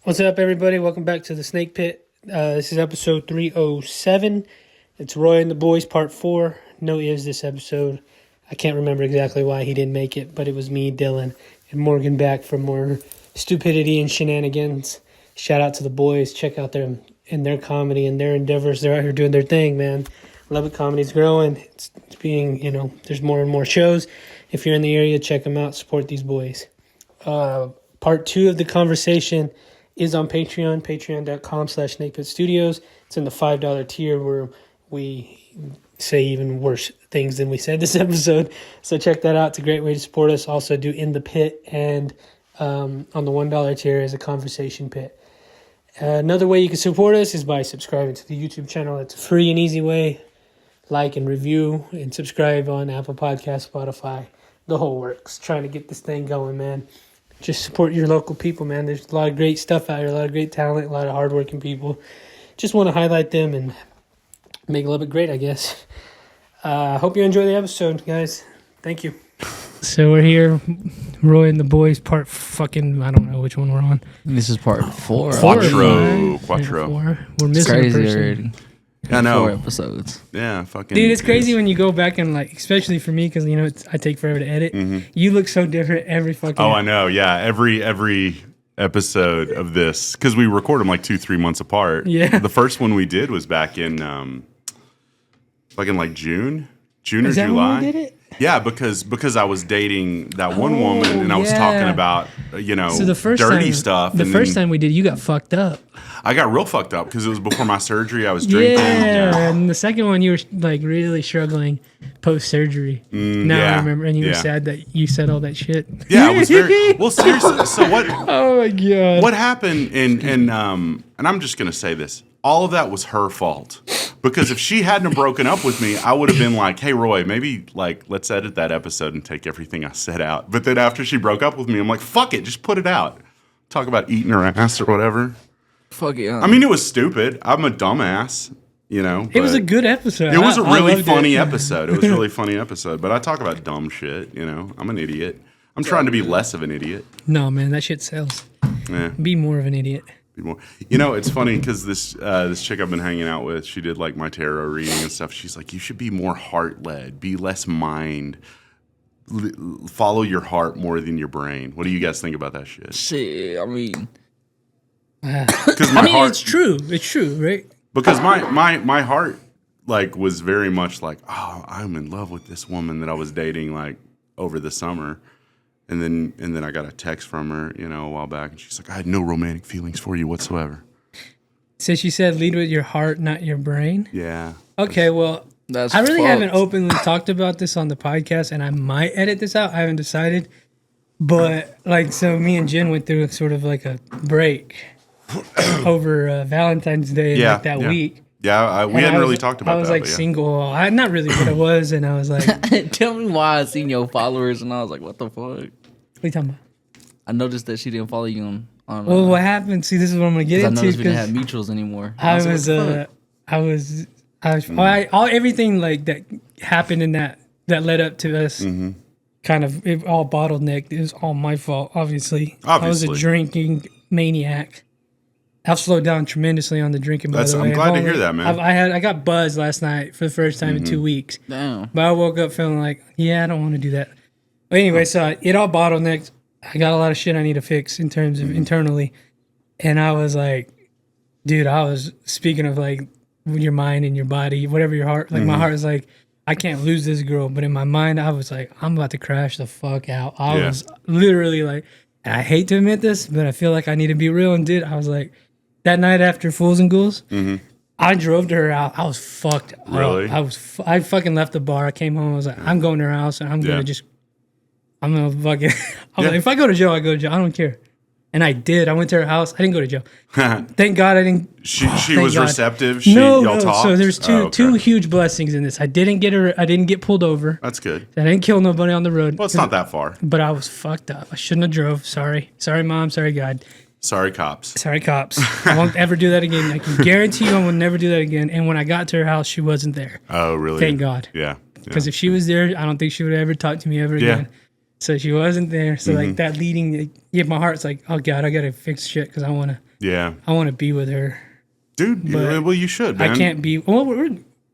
What's up, everybody? Welcome back to the Snake Pit. This is episode 307. It's Roy and the Boys, part 4. No is this episode. I can't remember exactly why he didn't make it, but it was me, Dylan, and Morgan back for more stupidity and shenanigans. Shout out to the boys. Check out their comedy and their endeavors. They're out here doing their thing, man. Lubbock comedy's growing. It's being, there's more and more shows. If you're in the area, check them out. Support these boys. Part 2 of the conversation is on Patreon, patreon.com/snakepitstudios. It's in the $5 tier where we say even worse things than we said this episode. So check that out. It's a great way to support us. Also do In the Pit, and on the $1 tier is a conversation pit. Another way you can support us is by subscribing to the YouTube channel. It's a free and easy way. Like and review and subscribe on Apple Podcasts, Spotify, the whole works. Trying to get this thing going, man. Just support your local people, man. There's a lot of great stuff out here, a lot of great talent, a lot of hardworking people. Just want to highlight them and make a little bit great, I guess. Hope you enjoy the episode, guys. Thank you. So we're here, Roy and the Boys, part fucking, I don't know which one we're on. This is part 4. Quattro. We're missing a person. Already. I know. 4 episodes. Yeah, fucking. Dude, it's crazy when you go back and, like, especially for me, because, I take forever to edit. Mm-hmm. You look so different every fucking... I know. Yeah, every episode of this, because we record them like 2-3 months apart. Yeah. The first one we did was back in, like June or Is that July. when we did it? Yeah, because I was dating that one woman, and I was talking about, so the first dirty time, stuff. The first time we did, you got fucked up. I got real fucked up because it was before my surgery. I was drinking. Yeah, and the second one, you were like really struggling post-surgery. I remember, and you were sad that you said all that shit. Yeah, I was very... Well, seriously, so what... Oh, my God. What happened, and I'm just going to say this, all of that was her fault. Because if she hadn't broken up with me, I would have been like, hey, Roy, maybe, let's edit that episode and take everything I said out. But then after she broke up with me, I'm like, fuck it, just put it out. Talk about eating her ass or whatever. Fuck it. I mean, it was stupid. I'm a dumbass, It was a good episode. It was a really funny episode. It was a really funny episode. But I talk about dumb shit, I'm an idiot. I'm trying to be less of an idiot. No, man, that shit sells. Yeah. Be more of an idiot. More. It's funny because this chick I've been hanging out with, she did like my tarot reading and stuff. She's like, you should be more heart led, be less mind, follow your heart more than your brain. What do you guys think about that shit? Shit, I mean, it's true. It's true, right? Because my heart was very much like, oh, I'm in love with this woman that I was dating over the summer. And then I got a text from her, a while back, and she's like, I had no romantic feelings for you whatsoever. So she said, lead with your heart, not your brain? Yeah. Okay, well, that's I really fucked. haven't openly talked about this on the podcast, and I might edit this out. I haven't decided. But, so me and Jen went through sort of like a break over Valentine's Day that week. Yeah, we hadn't really talked about that. I was single. Not really, but I was, and I was like... Tell me why I seen your followers, and I was like, what the fuck? What are you talking about? I noticed that she didn't follow you on well, what happened? See, this is what I'm gonna get into. I noticed we didn't have mutuals anymall. Everything that happened in that led up to us. Mm-hmm. Kind of it all bottlenecked. It was all my fault, obviously. I was a drinking maniac. I've slowed down tremendously on the drinking. By the way, I'm glad to hear that, man. I got buzzed last night for the first time in 2 weeks. Damn. But I woke up feeling like, I don't want to do that. But anyway, so it all bottlenecked. I got a lot of shit I need to fix in terms of internally. And I was like, dude, speaking of your mind and your body, whatever your heart, my heart was like, I can't lose this girl. But in my mind, I was like, I'm about to crash the fuck out. I was literally like, and I hate to admit this, but I feel like I need to be real and I was like, that night after Fools and Ghouls, I drove to her house. I was fucked up. Really? I fucking left the bar. I came home. I was like, I'm going to her house and I'm going to fucking, like, if I go to jail, I go to jail. I don't care. And I did. I went to her house. I didn't go to jail. Thank God I didn't. She was receptive. Y'all talked? So there's two huge blessings in this. I didn't get pulled over. That's good. I didn't kill nobody on the road. Well, it's not that far. But I was fucked up. I shouldn't have drove. Sorry. Sorry, Mom. Sorry, God. Sorry, cops. Sorry, cops. I won't ever do that again. I can guarantee you I will never do that again. And when I got to her house, she wasn't there. Oh, really? Thank God. Yeah. Because if she was there, I don't think she would ever talk to me ever again. So she wasn't there. So like that leading, my heart's like, oh God, I got to fix shit because I want to Yeah. I want to be with her. Dude, well, you should, man. I can't be. Well, we're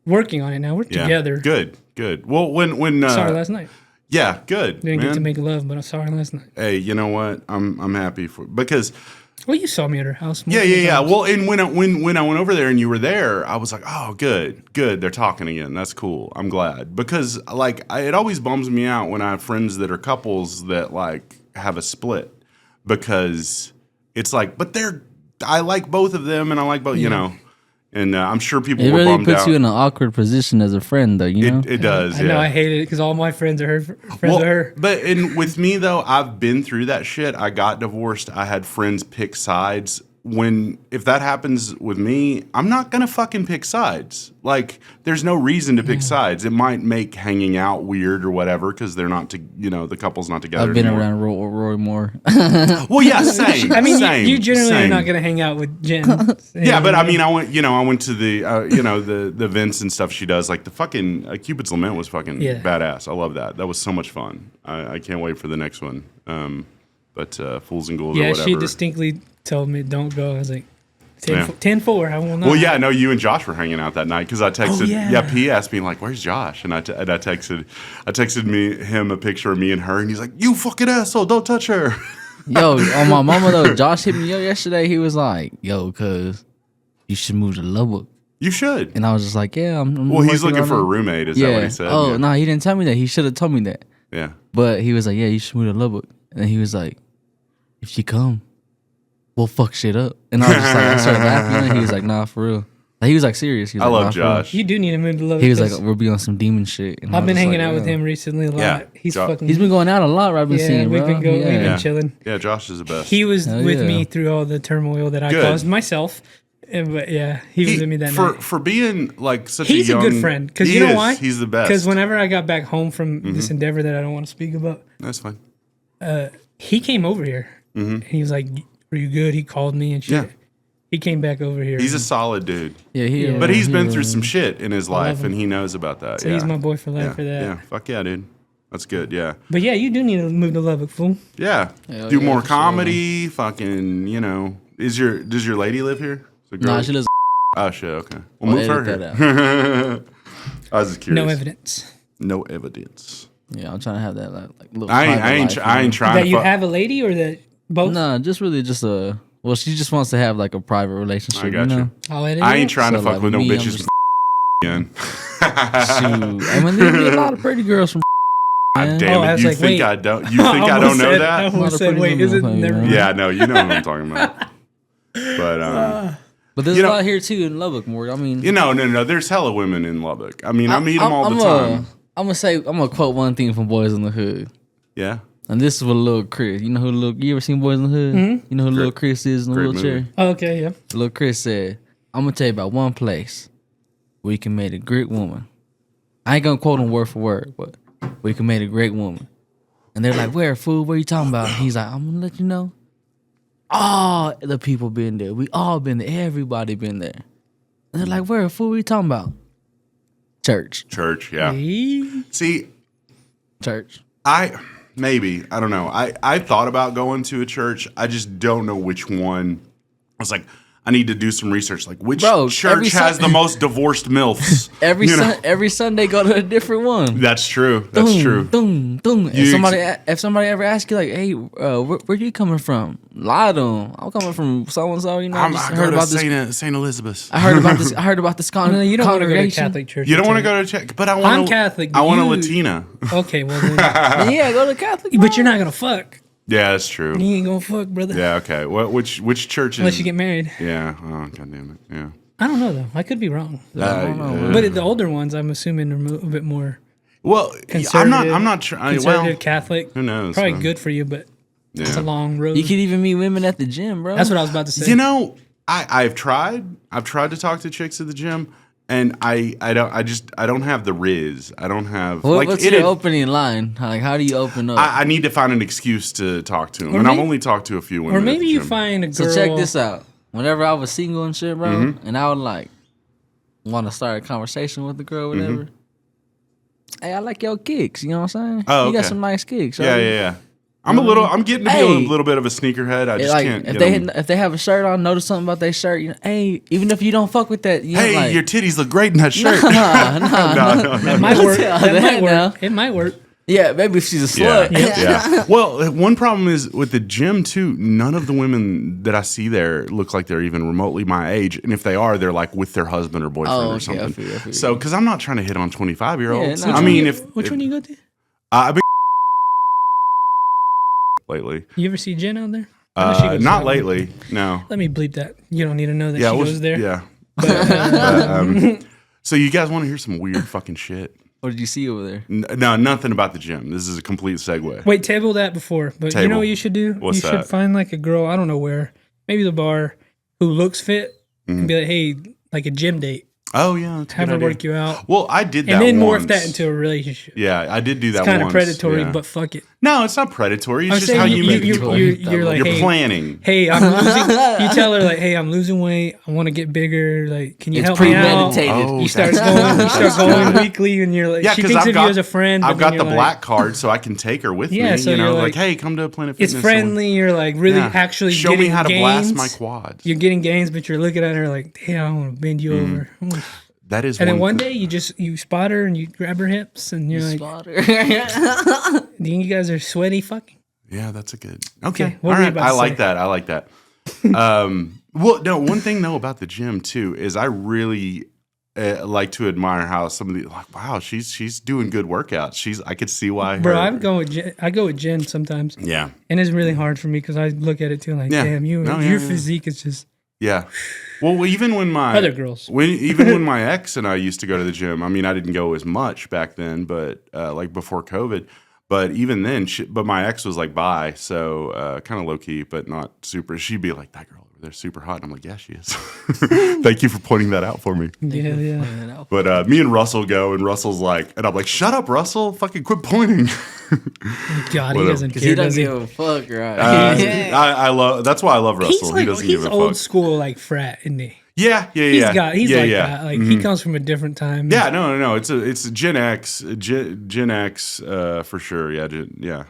working on it now. We're together. Good. Well, when Sorry, last night. Yeah, good. Didn't get to man. make love, but I saw her last night. Hey, you know what? I'm happy because Well, you saw me at her house. yeah. Well, and when I went over there and you were there, I was like, oh, good. They're talking again. That's cool. I'm glad because like it always bums me out when I have friends that are couples that like have a split because it's like, but I like both of them and I like both, you know. And I'm sure people It were really bummed puts out. you in an awkward position as a friend, though. You know, It does. I know. I hate it because all my friends are friends of her. But with me though, I've been through that shit. I got divorced. I had friends pick sides. If that happens with me, I'm not gonna fucking pick sides. Like, there's no reason to pick sides. It might make hanging out weird or whatever because they're not the couple's not together. I've been anymore. around Roy more. Well, yeah, same. I mean, same, you generally same. are not going to hang out with Jen. Yeah, but I mean, I went to the, the events and stuff she does. Like the fucking Cupid's Lament was fucking badass. I love that. That was so much fun. I can't wait for the next one. But Fools and Ghouls or whatever. She distinctly told me don't go. I was like, 10-4, I will not. Well, yeah, I know you and Josh were hanging out that night because I texted. yeah. P asked me like, "Where's Josh?" And I texted him a picture of me and her, and he's like, "You fucking asshole! Don't touch her." Yo, on my mama though, Josh hit me up yesterday. He was like, "Yo, cuz you should move to Lubbock." You should. And I was just like, "Yeah, I'm." Well, he's looking on for a it." roommate. Is that what he said? Oh Yeah. no, he didn't tell me that. He should have told me that. Yeah. But he was like, "Yeah, you should move to Lubbock." And he was like, "If she come, we'll fuck shit up." And I was just like, I started laughing. And he was like, "Nah, for real." Like, he was like serious. He was I like, love "Nah, for real." Josh. You do need to move to Lubbock. He was like, "We'll be on some demon shit." And I I've was been just hanging like, out with "Yeah." him recently a lot. Yeah. He's fucking. He's been going out a lot. I've been seeing, we've bro. been we've been chilling. Yeah, Josh is the best. He was Hell with yeah. me through all the turmoil that I Good. caused myself. But yeah, he was with me that night. For being like such He's a young, a good friend because he you know is. why? He's the best. Because whenever I got back home from this endeavor that I don't want to speak about, That's fine. he came over here and he was like, "Were you good?" He called me and shit. Yeah. He came back over here. He's a solid dude. Yeah, But he's been through really- some shit in his life, him. and he knows about that. so he's my boy for life for that. Yeah, fuck yeah, dude. That's good. Yeah, But yeah, you do need to move to Lubbock, fool. yeah. Hell Do yeah, more for sure. comedy. Fucking, does your lady live here? So Nah, she lives. Oh shit. Okay. We'll move her edit here. that I was just curious. No evidence No evidence. Yeah, I'm trying to have that like little. I ain't private life, trying that to you fuck. have a lady or that both. Nah, just really just a. Well, she just wants to have like a private relationship. I got you. you. Know? I'll edit I it ain't out. trying to So, fuck like, with no me, I'm bitches just- from again. Shoot. I mean, there's a lot of pretty girls from. God man. damn Oh, I it! was You like, think wait. I don't? You think I don't almost know said- I that? almost Not a said, pretty wait, is it? motherfucker, Never man. mind. Yeah, no, you know what I'm talking about. But But there's You a know- lot here too in Lubbock. More. I mean, no. There's hella women in Lubbock. I mean, I meet them all the time. I'm gonna quote one thing from Boys in the Hood, Yeah. and this is what Lil Chris. You know who you ever seen Boys in the Hood? You know who Lil Chris is in the great wheelchair? movie. Oh, okay, yeah. Lil Chris said, "I'm gonna tell you about one place where you can make a great woman. I ain't gonna quote him word for word, but where you can make a great woman." And they're like, "Where, fool? What are you talking about?" He's like, "I'm gonna let you know. All the people been there. We all been there. Everybody been there." And they're like, "Where, fool? What are you talking about?" Church. Yeah. Hey. See, Church. I don't know. I thought about going to a church. I just don't know which one. I was like, I need to do some research. Like, which Bro, church every has the most divorced MILFs? Every Sunday go to a different one. That's true. That's Boom, true. Boom, boom. You If somebody ever asks you like, "Hey, where you coming from?" Lie to them. I'm coming from so and so. You know, I just I heard go about to this. Saint Elizabeth. I heard about this. I heard about this No, you don't want to go to congregation. Catholic church. You don't I'll want to tell go to church, but I want. I'm Catholic, I want a you- Latina. Okay, well then. Yeah, go to Catholic. But you're not gonna fuck. Yeah, that's true. You ain't gonna fuck, brother. Yeah. Okay. Which church is? Unless you get married. Yeah. Oh, god damn it. Yeah. I don't know though. I could be wrong. know. But the older ones, I'm assuming, are a bit more Well, conservative. I'm not sure. Conservative Well, Catholic. who knows? Probably man. good for you, but it's Yeah. a long road. You can even meet women at the gym, bro. That's what I was about to say. You know, I've tried. I've tried to talk to chicks at the gym, and I don't have the riz. I don't have What's your opening line? Like, how do you open up? I need to find an excuse to talk to them, Or and I've maybe- only talked to a few women. or at maybe the you gym. find a girl. So check this out. Whenever I was single and shit, bro, Mm-hmm. and I would like want to start a conversation with the girl, whatever. Hey, I like your kicks. You know what I'm saying? Oh, You got okay. some nice kicks. Yeah, right? yeah, yeah. I'm getting to be a little bit of a sneakerhead. I just like, can't. If they have a shirt on, notice something about their shirt. You know, hey, even if you don't fuck with that, you know, Hey, like, your titties look great in that shirt. no. That might work. Tell That that might work. now. It might work. Yeah, maybe if she's a Yeah, slut. yeah. Well, one problem is with the gym too. None of the women that I see there look like they're even remotely my age, and if they are, they're like with their husband or boyfriend Oh, or okay, something. I feel you. So, because I'm not trying to hit on 25-year-olds. Yeah, no. I mean, Which one you go to? I've been lately. You ever see Jen out there? I know she goes Not there. lately. No. Let me bleep that. You don't need to know that Yeah, she it was- goes there. Yeah. But, So you guys want to hear some weird fucking shit? What did you see over there? No, nothing about the gym. This is a complete segue. wait, table that before. But you Table. know what you should do? What's you should that? find like a girl, I don't know where, maybe the bar, who looks fit, Mm-hmm. and be like, hey, like a gym date. Oh yeah, that's a Have good her idea. work you out. Well, I did that And then once. morph that into a relationship. Yeah, I did do that. It's kind of once, predatory, yeah. but fuck it. No, it's not predatory. It's I'm just saying how you make you're like, You're hey, planning. hey, I'm losing. You tell her like, hey, I'm losing weight. I want to get bigger. Like, can you It's help me out? premeditated. Oh, You start that's- going weekly, and you're like, Yeah, she because thinks I've of got you as a friend. but I've then got the you're black card, so I can take her with Yeah, me. so You know, you're like, like- hey, come to Planet It's Fitness. friendly. You're like really Yeah. actually Show getting me how to gains. blast my quads. You're getting gains, but you're looking at her like, damn, I want to bend you over. That is. And then one day you spot her and you grab her hips and you're like, Spotter. you guys are sweaty fucking. Yeah, that's a good. Okay, Okay, what all were you right. about I to like say? that. I like that. Well, no. One thing though about the gym too is I really like to admire how somebody like, wow, she's doing good workouts. I could see why. Bro, her, I go with Jen sometimes. Yeah, And it's really hard for me because I look at it too like, Yeah. damn, No, yeah, your yeah. physique is just yeah. Well, even when my other girls. when my ex and I used to go to the gym, I mean, I didn't go as much back then, but like before COVID. But even then, but my ex was like bi, so kind of low key, but not super. She'd be like, "That girl over there, super hot," and I'm like, "Yeah, she is." Thank you for pointing that out for me. Yeah. But me and Russell go, and Russell's like, and I'm like, "Shut up, Russell! Fucking quit pointing." God, he Whatever. doesn't Because care, he doesn't does he? give a fuck, right? I love. That's why I love Russell. He's like, he doesn't he's give a old fuck. school like frat, isn't he? Yeah. He's like yeah. that. Like he comes from a different time. Yeah, no. It's a Gen X, Gen X for sure. Yeah, yeah.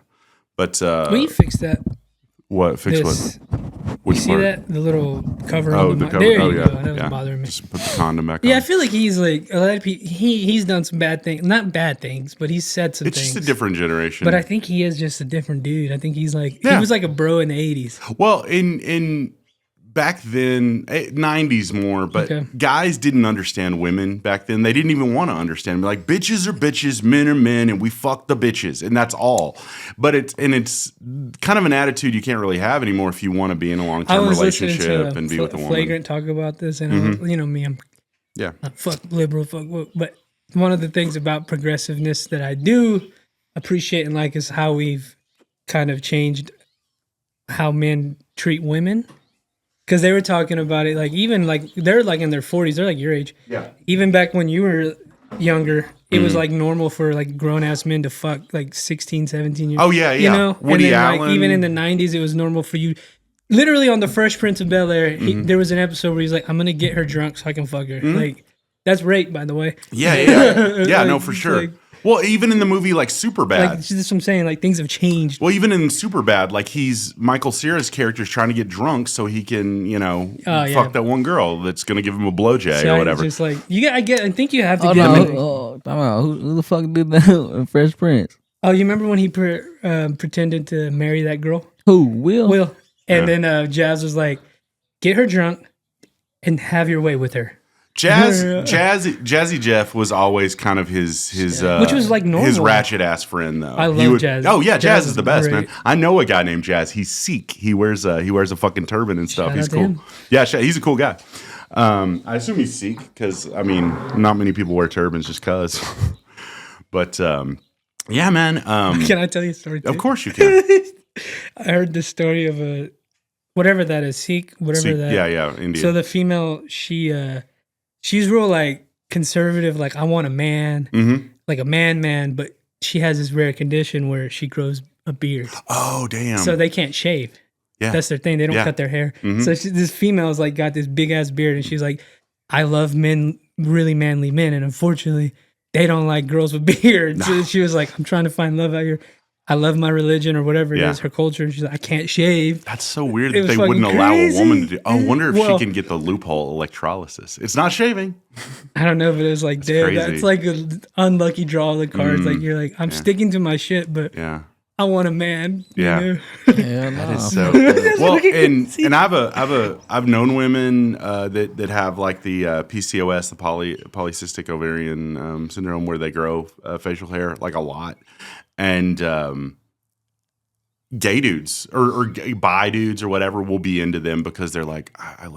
But We fixed that. what? Fix This. what? You Which see part? that? The little cover Oh, on the the cover. There Oh, you yeah. go. That was yeah. bothering me. Just put the condom back on. Yeah, I feel like he's like a lot of people. He's done some bad things, not bad things, but he's said some It's things. just a different generation. But I think he is just a different dude. I think he's like Yeah. he was like a bro in the 80s. well, in back then, 90s more, but Okay. guys didn't understand women back then. They didn't even want to understand. Like, bitches are bitches, men are men, and we fuck the bitches, and that's all. But it's kind of an attitude you can't really have anymore if you want to be in a long I term was listening relationship to and be with a woman. Flagrant talk about this, and I was, you know me, I'm Yeah. fuck liberal, fuck. But one of the things about progressiveness that I do appreciate and like is how we've kind of changed how men treat women. Because they were talking about it, like even like they're like in their 40s, they're like your age. Yeah. Even back when you were younger, it was like normal for like grown ass men to fuck like 16, 17 years. Oh, yeah, You yeah. know, Woody and then Allen. like even in the 90s, it was normal for you. Literally on the Fresh Prince of Bel Air, there was an episode where he's like, "I'm gonna get her drunk so I can fuck her." Like that's rape, by the way. Yeah, no, Like, for it's sure. like- Well, even in the movie like Superbad. Like that's what I'm saying. Like things have changed. Well, even in Superbad, like Michael Cera's character is trying to get drunk so he can, yeah. fuck that one girl that's gonna give him a blowjay So or I whatever. just like I think you have to Oh, get. no. Time out. Who the fuck did that in Fresh Prince? Oh, you remember when he pretended to marry that girl? Who? Will? Will. And then Jazz was like, get her drunk and have your way with her. Jazzy Jeff was always kind of his Which was like normal. his ratchet ass friend though. I love Jazz. Oh yeah, Jazz Jazz is is the best, great. man. I know a guy named Jazz. He's Sikh. He wears a fucking turban and stuff. Shout He's out to cool. him. Yeah, he's a cool guy. I assume he's Sikh because I mean, not many people wear turbans just cause. But yeah, man. Can I tell you a story too? Of course you can. I heard the story of a whatever that is, Sikh, whatever Sikh, that. yeah, Indian. So the female, she's real like conservative, like I want a man, Mm-hmm. like a man, but she has this rare condition where she grows a beard. Oh damn. So they can't shave. Yeah. That's their thing. They don't Yeah. cut their hair. Mhm. So this female's like got this big ass beard, and she's like, I love men, really manly men, and unfortunately, they don't like girls with beards. So she was like, I'm trying to find love out here. I love my religion or whatever it Yeah. is, her culture. And she's like, I can't shave. That's so weird It that was they wouldn't fucking allow a woman to crazy. do. I wonder if Well- she can get the loophole electrolysis. It's not shaving. I don't know if it is like, damn, crazy. that's like an unlucky draw of the cards. Like, you're like, I'm sticking to my shit, but Yeah. I want a man. you Yeah. know? Hell no. It's so That's well, fucking crazy. and I've known women that have like the PCOS, the polycystic ovarian syndrome, where they grow facial hair like a lot, and gay dudes or gay bi dudes or whatever will be into them because they're like, I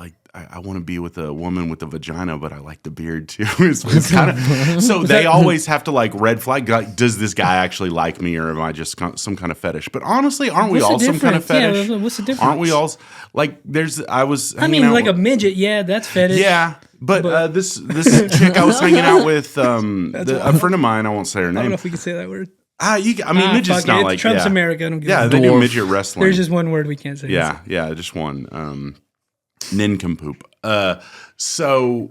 want to be with a woman with a vagina, but I like the beard too. It's kind of so they always have to like red flag. Like, does this guy actually like me, or am I just some kind of fetish? But honestly, aren't we What's the all some kind of difference? fetish? Yeah, what's the difference? Aren't we all like? I was. I hanging mean, out like a with- midget, yeah, that's fetish. yeah. But this chick I was hanging out with, a friend of mine, I won't say her I don't know name. if we can say that word. I mean, midget's fuck not it. like Trump's yeah. America. I don't give Yeah, a they fuck. do Dwarf. midget wrestling. There's just one word we can't say. Yeah, just one. Nincompoop. So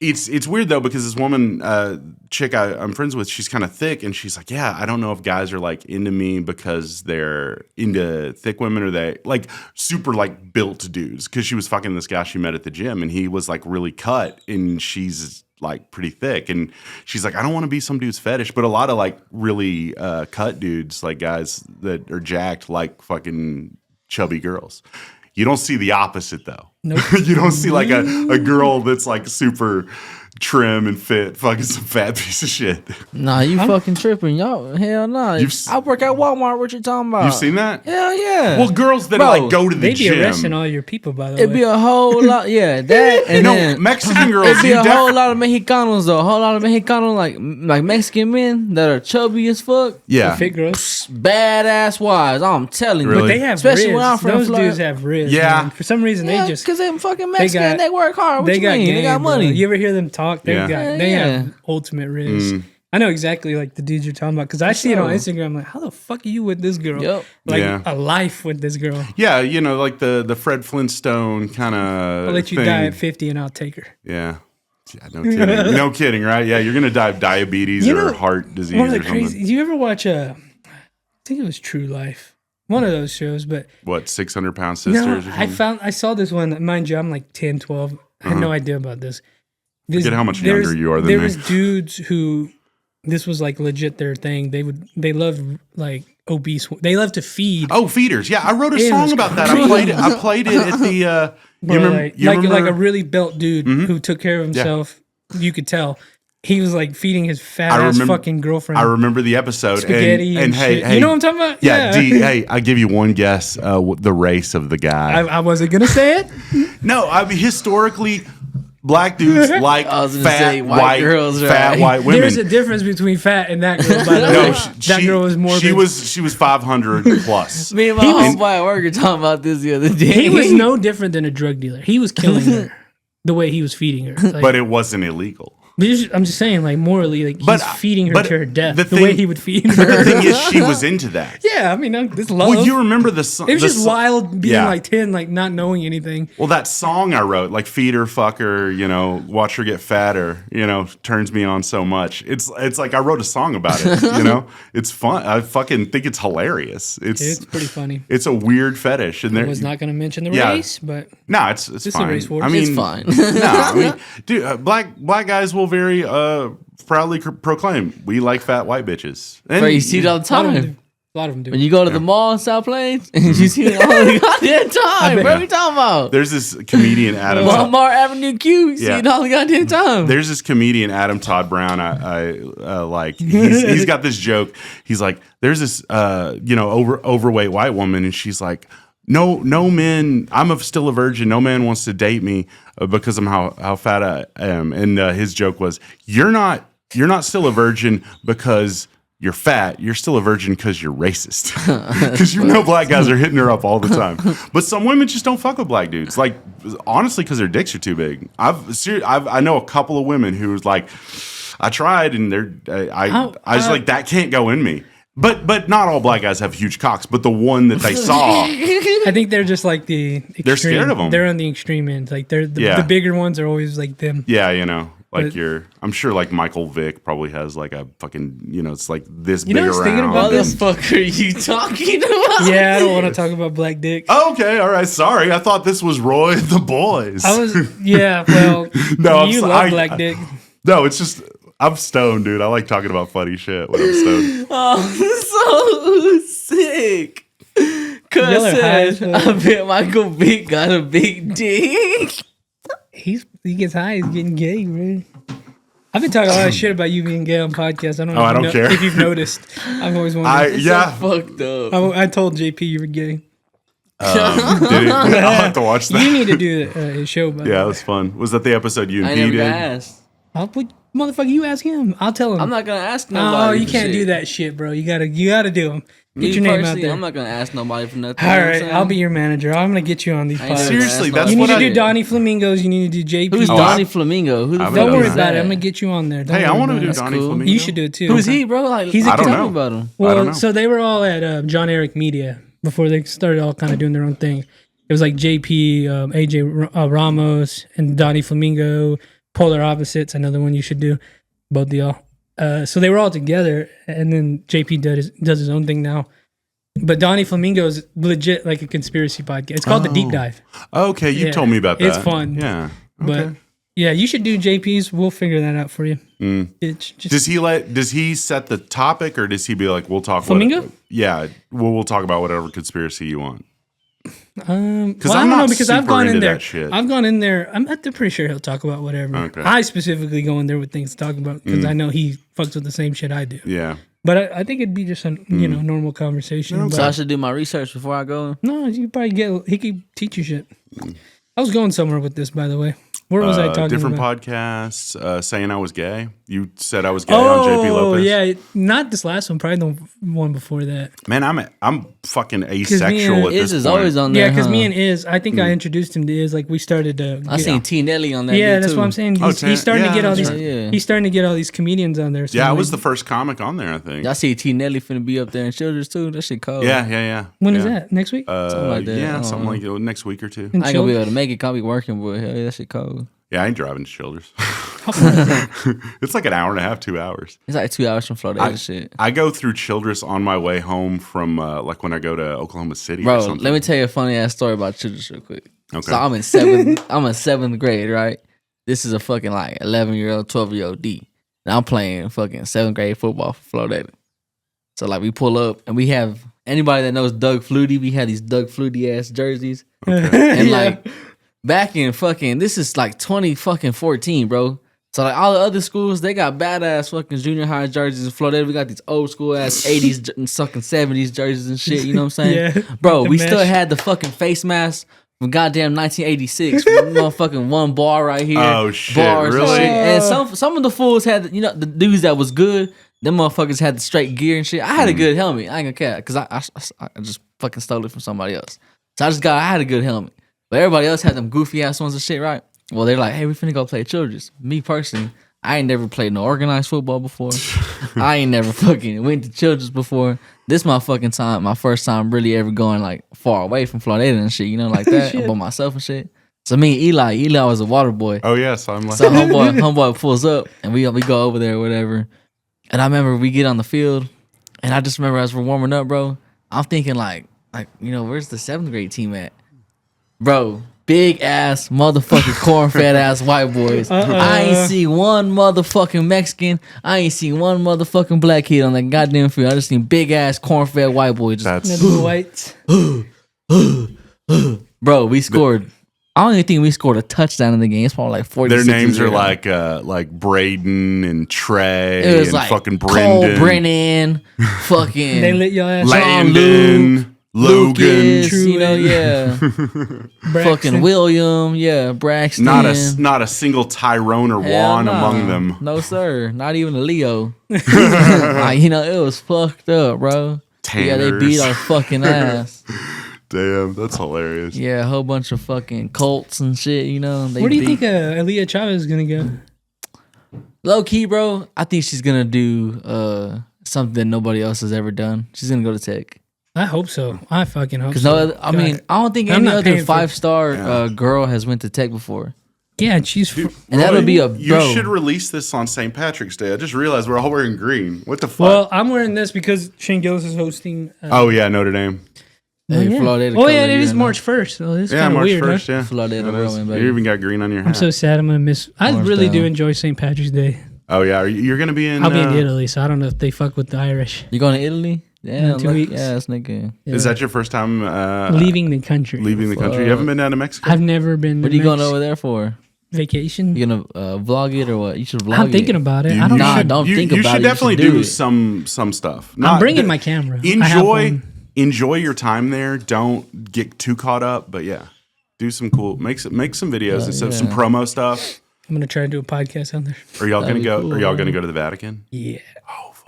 it's weird though because this woman, chick I'm friends with, she's kind of thick, and she's like, yeah, I don't know if guys are like into me because they're into thick women or they like super like built dudes. Because she was fucking this guy she met at the gym, and he was like really cut, and she's like pretty thick, and she's like, I don't want to be some dude's fetish, but a lot of like really cut dudes, like guys that are jacked, like fucking chubby girls. You don't see the opposite though. Nope. You don't see like a girl that's like super trim and fit, fucking some fat piece of shit. Nah, you fucking tripping, y'all. Hell no. I work at Walmart. What you talking about? You've seen that? Hell yeah. Well, girls that Bro, like go to the They be gym. arresting all your people, by the It'd way. be a whole lot. Yeah, that and No, then Mexican girls. it'd be you a def- whole lot of Mexicanos though. A whole lot of Mexicanos like Mexican men that are chubby as fuck. yeah. Fit girls. Badass wise, I'm telling you. Really? But they have Especially when I'm riz. from Those Florida. dudes have riz. Yeah. Man. For some reason, Yeah, they just because they're fucking Mexican. got- They work hard. What they you got mean? game, They got bro. money. You ever hear them talk? They Yeah. have ultimate riz. I know exactly like the dudes you're talking about because I see it on Instagram. I'm like, how the fuck are you with this girl? Yep. Like Yeah. a life with this girl. Yeah, you know, like the Fred Flintstone kind of. I'll let you die at 50 and I'll take her. Yeah. Yeah, no kidding. No kidding, right? Yeah, you're gonna die of diabetes You or know, heart disease One of or the something. crazy. Do you ever watch I think it was True Life. One of those shows, but What, 600-pound sisters no, or something? I saw this one. Mind you, I'm like 10, 12. I had no idea about this. Forget how much there's- younger you are than there me. was dudes who this was like legit their thing. They loved like obese. They love to feed. Oh, feeders. Yeah, I wrote a It song was about that. crazy. I played it at the Bro, you remember, like, you remember? like a really built dude who took care of himself. You could tell he was like feeding his fat I ass remember- fucking girlfriend I remember the episode spaghetti and hey, shit. hey, You know what I'm talking about? Yeah, hey, I give you one guess. The race of the guy. I wasn't gonna say it. No, I mean historically, black dudes like I was gonna fat say white girls, fat right? white women. There's a difference between fat and that girl. By the no, way, that girl was morbid. She was 500 plus. Me and my homeboy at work were talking about this the other day. He was no different than a drug dealer. He was killing her the way he was feeding her. Like, But it wasn't illegal. I'm just saying, like morally, like But, he's feeding her but to her death. the The way thing- he would feed But her. the thing is, she was into that. Yeah, I mean, this love. Well, you remember the song? it was just wild being yeah. like 10, like not knowing anything. Well, that song I wrote, like "Feed her, fuck her," you know, watch her get fatter, you know, turns me on so much. It's like I wrote a song about it. You know, it's fun. I fucking think it's hilarious. It's pretty funny. It's a weird fetish, and I there was not going to mention the Yeah. race, but No, it's It's a fine. race war. I mean, It's fine. no, I mean, dude, black guys will very proudly proclaim we like fat white bitches. And Bro, you see it all the a lot of them time. do. A lot of them do. When you go to the mall in South Plains, and you see it all the goddamn time. What are we talking about? there's this comedian Adam. Walmart Avenue Q, you see Yeah. it all the goddamn time. There's this comedian Adam Todd Brown. I like. He's got this joke. He's like, there's this overweight white woman, and she's like, no men. I'm still a virgin. No man wants to date me because I'm how fat I am. And his joke was, you're not still a virgin because you're fat. You're still a virgin because you're racist. Because black guys are hitting her up all the time. But some women just don't fuck with black dudes. Like honestly, because their dicks are too big. I know a couple of women who was like, I tried and I was like, that can't go in me. But not all black guys have huge cocks. But the one that they saw, I think they're just like the extreme. They're scared of 'em. They're on the extreme end. Like the Yeah. bigger ones are always like them. yeah, Like I'm sure like Michael Vick probably has like a fucking, it's like this You big know, I was thinking around. about What the this. fuck are you talking about? Yeah, I don't want to talk about black dicks. Okay, all right. Sorry, I thought this was Roy and the Boys. Well, No, you love black dick. No, it's just I'm stoned, dude. I like talking about funny shit when I'm stoned. Oh, so sick. Cuz Y'all are high as said, fuck. I bet Michael Vick got a big dick. He gets high, he's getting gay, bro. I've been talking a lot of shit about you being gay on podcasts. I don't know, I don't care. if you've noticed. I've always wondered. Yeah. So fucked up. I told JP you were gay. Did it? I'll have to watch that. You need to do his show, by the Yeah, it way. was fun. Was that the episode you and I he never got did? asked. Motherfucker, you ask him. I'll tell him. I'm not gonna ask nobody. Oh, you for can't shit. do that shit, bro. You gotta do them. Get Me your name out personally, there. I'm not gonna ask nobody for nothing. All you know what right, I'm I'll be saying? your manager. I'm gonna get you on these I ain't podcasts. never Seriously, asked that's You nobody need what to I- do Donnie Flamingos. You need to do JP. Oh, Donnie Flamingo. Who the I fuck haven't Don't done worry is that. about it. that? I'm gonna get you on there. Don't Hey, I worry want to about do it. That's Donnie cool. Flamingo. You should do it too. Who's he, bro? Like, He's a I don't tell know. me about him. I don't Well, know. so they were all at John Eric Media before they started all kind of doing their own thing. It was like JP, AJ Ramos, and Donnie Flamingo, Polar Opposites, another one you should do, both of y'all. So they were all together, and then JP does his own thing now. But Donnie Flamingo is legit like a conspiracy podcast. It's called The Deep Dive. Okay, you Yeah, told me about that. it's fun. Yeah. But Okay. yeah, you should do JP's. We'll figure that out for you. It's just Does he set the topic, or does he be like, we'll talk Flamingo? Yeah, we'll talk about whatever conspiracy you want. well, I'm I don't not know because I've super gone in into there. that shit. I've gone in there. I'm pretty sure he'll talk about whatever. Okay. I specifically go in there with things to talk about because I know he fucks with the same shit I do. Yeah. But I think it'd be just a normal conversation. So I should do my research before I go. No, you probably he could teach you shit. I was going somewhere with this, by the way. Where was I talking Different about? podcasts, saying I was gay. You said I was gay on JP Oh, Lopez. yeah. Not this last one. Probably the one before that. Man, I'm fucking me asexual and at this Iz is point. always on there. Yeah, because huh? me and Iz, I think I introduced him to Iz. Like, we started to... I seen T Nelly on that. Yeah, beat, that's too. what I'm saying. Oh, He's starting to yeah, get all that's these... right. Yeah. He's starting to get all these comedians on there. So Yeah, I like, was the first comic on there, I think. I see T Nelly finna be up there in Children's too. That shit cold. Yeah. When is Yeah. that? Next week? Something like that. I Yeah, don't something know. like it, next week or two. In I ain't gonna be Children's? able to make it. I'll be working, but hell yeah, that shit cold. Yeah, I ain't driving to Childers. How far is that? It's like an hour and a half, 2 hours. It's like 2 hours from Florida and shit. I go through Childress on my way home from like when I go to Oklahoma City or Bro, something. let me tell you a funny ass story about Children's real quick. Okay. So I'm in seventh grade, right? This is a fucking like 11-year-old, 12-year-old D. And I'm playing fucking 7th grade football for Florida. So like we pull up and we have anybody that knows Doug Flutie, we had these Doug Flutie ass jerseys. And like back in fucking, this is like 2014, bro. So like all the other schools, they got badass fucking junior high jerseys in Florida. We got these old school ass 80s and fucking 70s jerseys and shit. You know what I'm saying? Yeah. Bro, The we still mesh. had the fucking face mask from goddamn 1986. Motherfucking one bar right here. Oh, shit, Bars and really? shit. And some of the fools had, you know, the dudes that was good, them motherfuckers had the straight gear and shit. I had a good helmet. I ain't gonna care because I just fucking stole it from somebody else. So I had a good helmet. But everybody else had them goofy ass ones and shit, right? Well, they're like, hey, we finna go play Children's. Me personally, I ain't never played no organized football before. I ain't never fucking went to Children's before. This my fucking time, my first time really ever going like far away from Florida and shit, you know, like that, Shit. by myself and shit. So me and Eli was a water boy. Oh yeah, so I'm like, So homeboy pulls up and we go over there or whatever. And I remember we get on the field and I just remember as we're warming up, bro, I'm thinking like, you know, where's the 7th grade team at? Bro, big ass motherfucking corn fed ass white boys. I ain't see one motherfucking Mexican. I ain't see one motherfucking black kid on that goddamn field. I just seen big ass corn fed white boys. Just, that's The whites. bro, we scored. I don't even think we scored a touchdown in the game. It's probably like 40. their names are like Braden and Trey It was and like fucking Cole Brendan, Brennan, fucking They lit your ass up. Landon, Logan. Lucas, True. you know, yeah, Braxton. fucking William, yeah, Braxton. Not a single Tyrone or Hell Juan nah. among them. No, sir. Not even a Leo. Like, you know, it was fucked up, bro. Yeah, they beat Tanners. our fucking ass. Damn, that's hilarious. Yeah, a whole bunch of fucking Colts and shit, you know. They Where do you beat- think Aaliyah Chavez is going to go? Low key, bro, I think she's going to do something that nobody else has ever done. She's going to go to Tech. I hope so. I fucking hope Because so. no other, I mean, I don't think I'm any not other paying for- 5-star girl has went to Tech before. Yeah, she's. And that'll be a You bro. should release this on St. Patrick's Day. I just realized we're all wearing green. What the fuck? Well, I'm wearing this because Shane Gillis is hosting. Oh yeah, Notre Dame. Hey, yeah. Florida Oh yeah, color, it you is know. March 1st. So it's Yeah, kind of March weird. 1st. Huh? Yeah, Florida It is. Roman, baby. You even got green on your hat. I'm so sad. I'm gonna miss. I Orange really do down. enjoy St. Patrick's Day. Oh yeah, you're gonna be in. I'll be in Italy, so I don't know if they fuck with the Irish. You going to Italy? Yeah, 2 weeks. Yes, nigga. Is that your first time Leaving the country? leaving the country? You haven't been down to Mexico? I've never been. What are you going over there for? Vacation. You gonna vlog it or what? You should vlog it. I'm thinking about it. You- I don't Nah, know. don't think you about should it. definitely you should do it. some stuff. I'm Not- bringing my camera. I have Enjoy one. enjoy your time there. Don't get too caught up. But yeah, do some cool. Make some videos and stuff. Some promo stuff. I'm gonna try to do a podcast on there. Are y'all That'd gonna be go? cool, Are y'all man. gonna go to the Vatican? Yeah.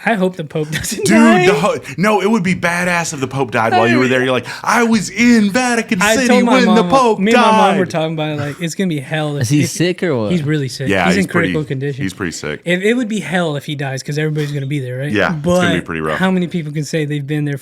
I hope the Pope doesn't Dude, die. no, it would be badass if the Pope died while you were there. You're like, I was in Vatican I City told my when mom, the Pope me died. and my mom were talking about it. Like, it's gonna be hell. Is he sick or what? He's really sick. Yeah, he's in pretty- critical condition. He's pretty sick. It would be hell if he dies because everybody's gonna be there, right? Yeah, it's but gonna be pretty rough. How many people can say they've been there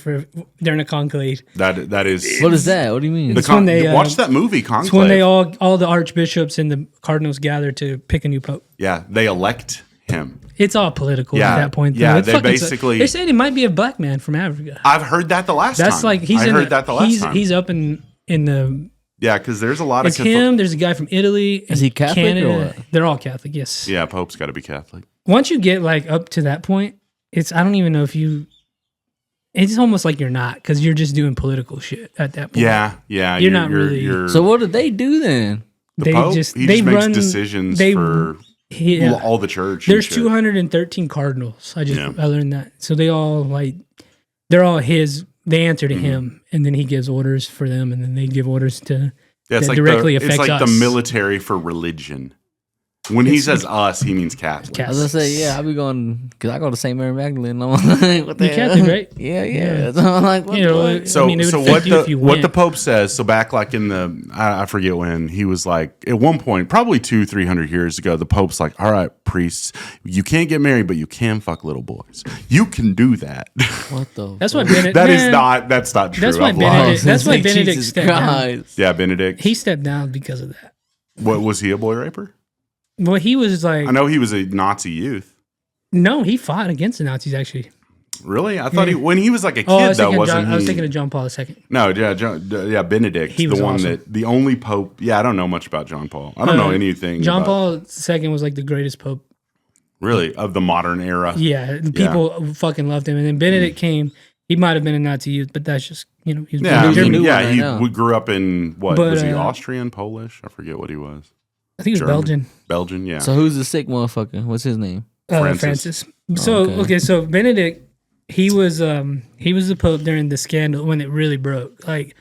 during a conclave? That is. What is that? What do you mean? It's when they, watch that movie Conclave. It's when they all the archbishops and the cardinals gather to pick a new pope. Yeah, they elect him. It's all political Yeah, at that point. yeah, though. It's they fucking basically- They're saying it might be a black man from Africa. I've heard that the last time. That's like I heard that the last time. He's up in the. Yeah, because there's a lot It's of him. There's a guy from Italy. Is he Catholic or Canada. what? They're all Catholic. Yes. Yeah, Pope's got to be Catholic. Once you get like up to that point, I don't even know if you. It's almost like you're not because you're just doing political shit at that point. Yeah, You're not really- So what did they do then? the they Pope, just he they just makes run decisions they- for Yeah. all the church. and There's shit. 213 cardinals. I Yeah. learned that. So they all they're all his. They answer to him, and then he gives orders for them, and then they give orders to. Yeah, it's that like directly it's affects like the us. military for religion. When he says us, he means Catholic. I was gonna say, yeah, I'll be going because I go to St. Mary Magdalene. I'm like, what the You're hell? Catholic, right? Yeah. So I'm like, what You know, the fuck? So, I mean, it would so affect you if you what went. the Pope says. So back like in the I forget when he was like at one point, probably 200-300 years ago, the Pope's like, all right, priests, you can't get married, but you can fuck little boys. You can do that. What the? That's why Benedict. That's not true. That's why I've Benedict- lied. that's why Like, Benedict Jesus stepped down. Christ. Yeah, Benedict. He stepped down because of that. What was he, a boy raper? Well, he was like, I know he was a Nazi youth. no, he fought against the Nazis actually. Really? I thought when he was like a kid, I was though, thinking wasn't he? I was thinking of John Paul II. No, yeah, Benedict, He the was one awesome. the only Pope. Yeah, I don't know much about John Paul. I don't know anything. John about, Paul II was like the greatest pope. really of the modern era. Yeah, people fucking loved him. And then Benedict came. He might have been a Nazi youth, but that's just he was Yeah, born I in He's a mean, new Germany. one right he now. we grew up in what But, was he? uh, Austrian, Polish? I forget what he was. I think he was German. Belgian. Belgian, yeah. So who's the sick motherfucker? What's his name? Francis. So Okay. so Benedict, he was the pope during the scandal when it really broke. Like,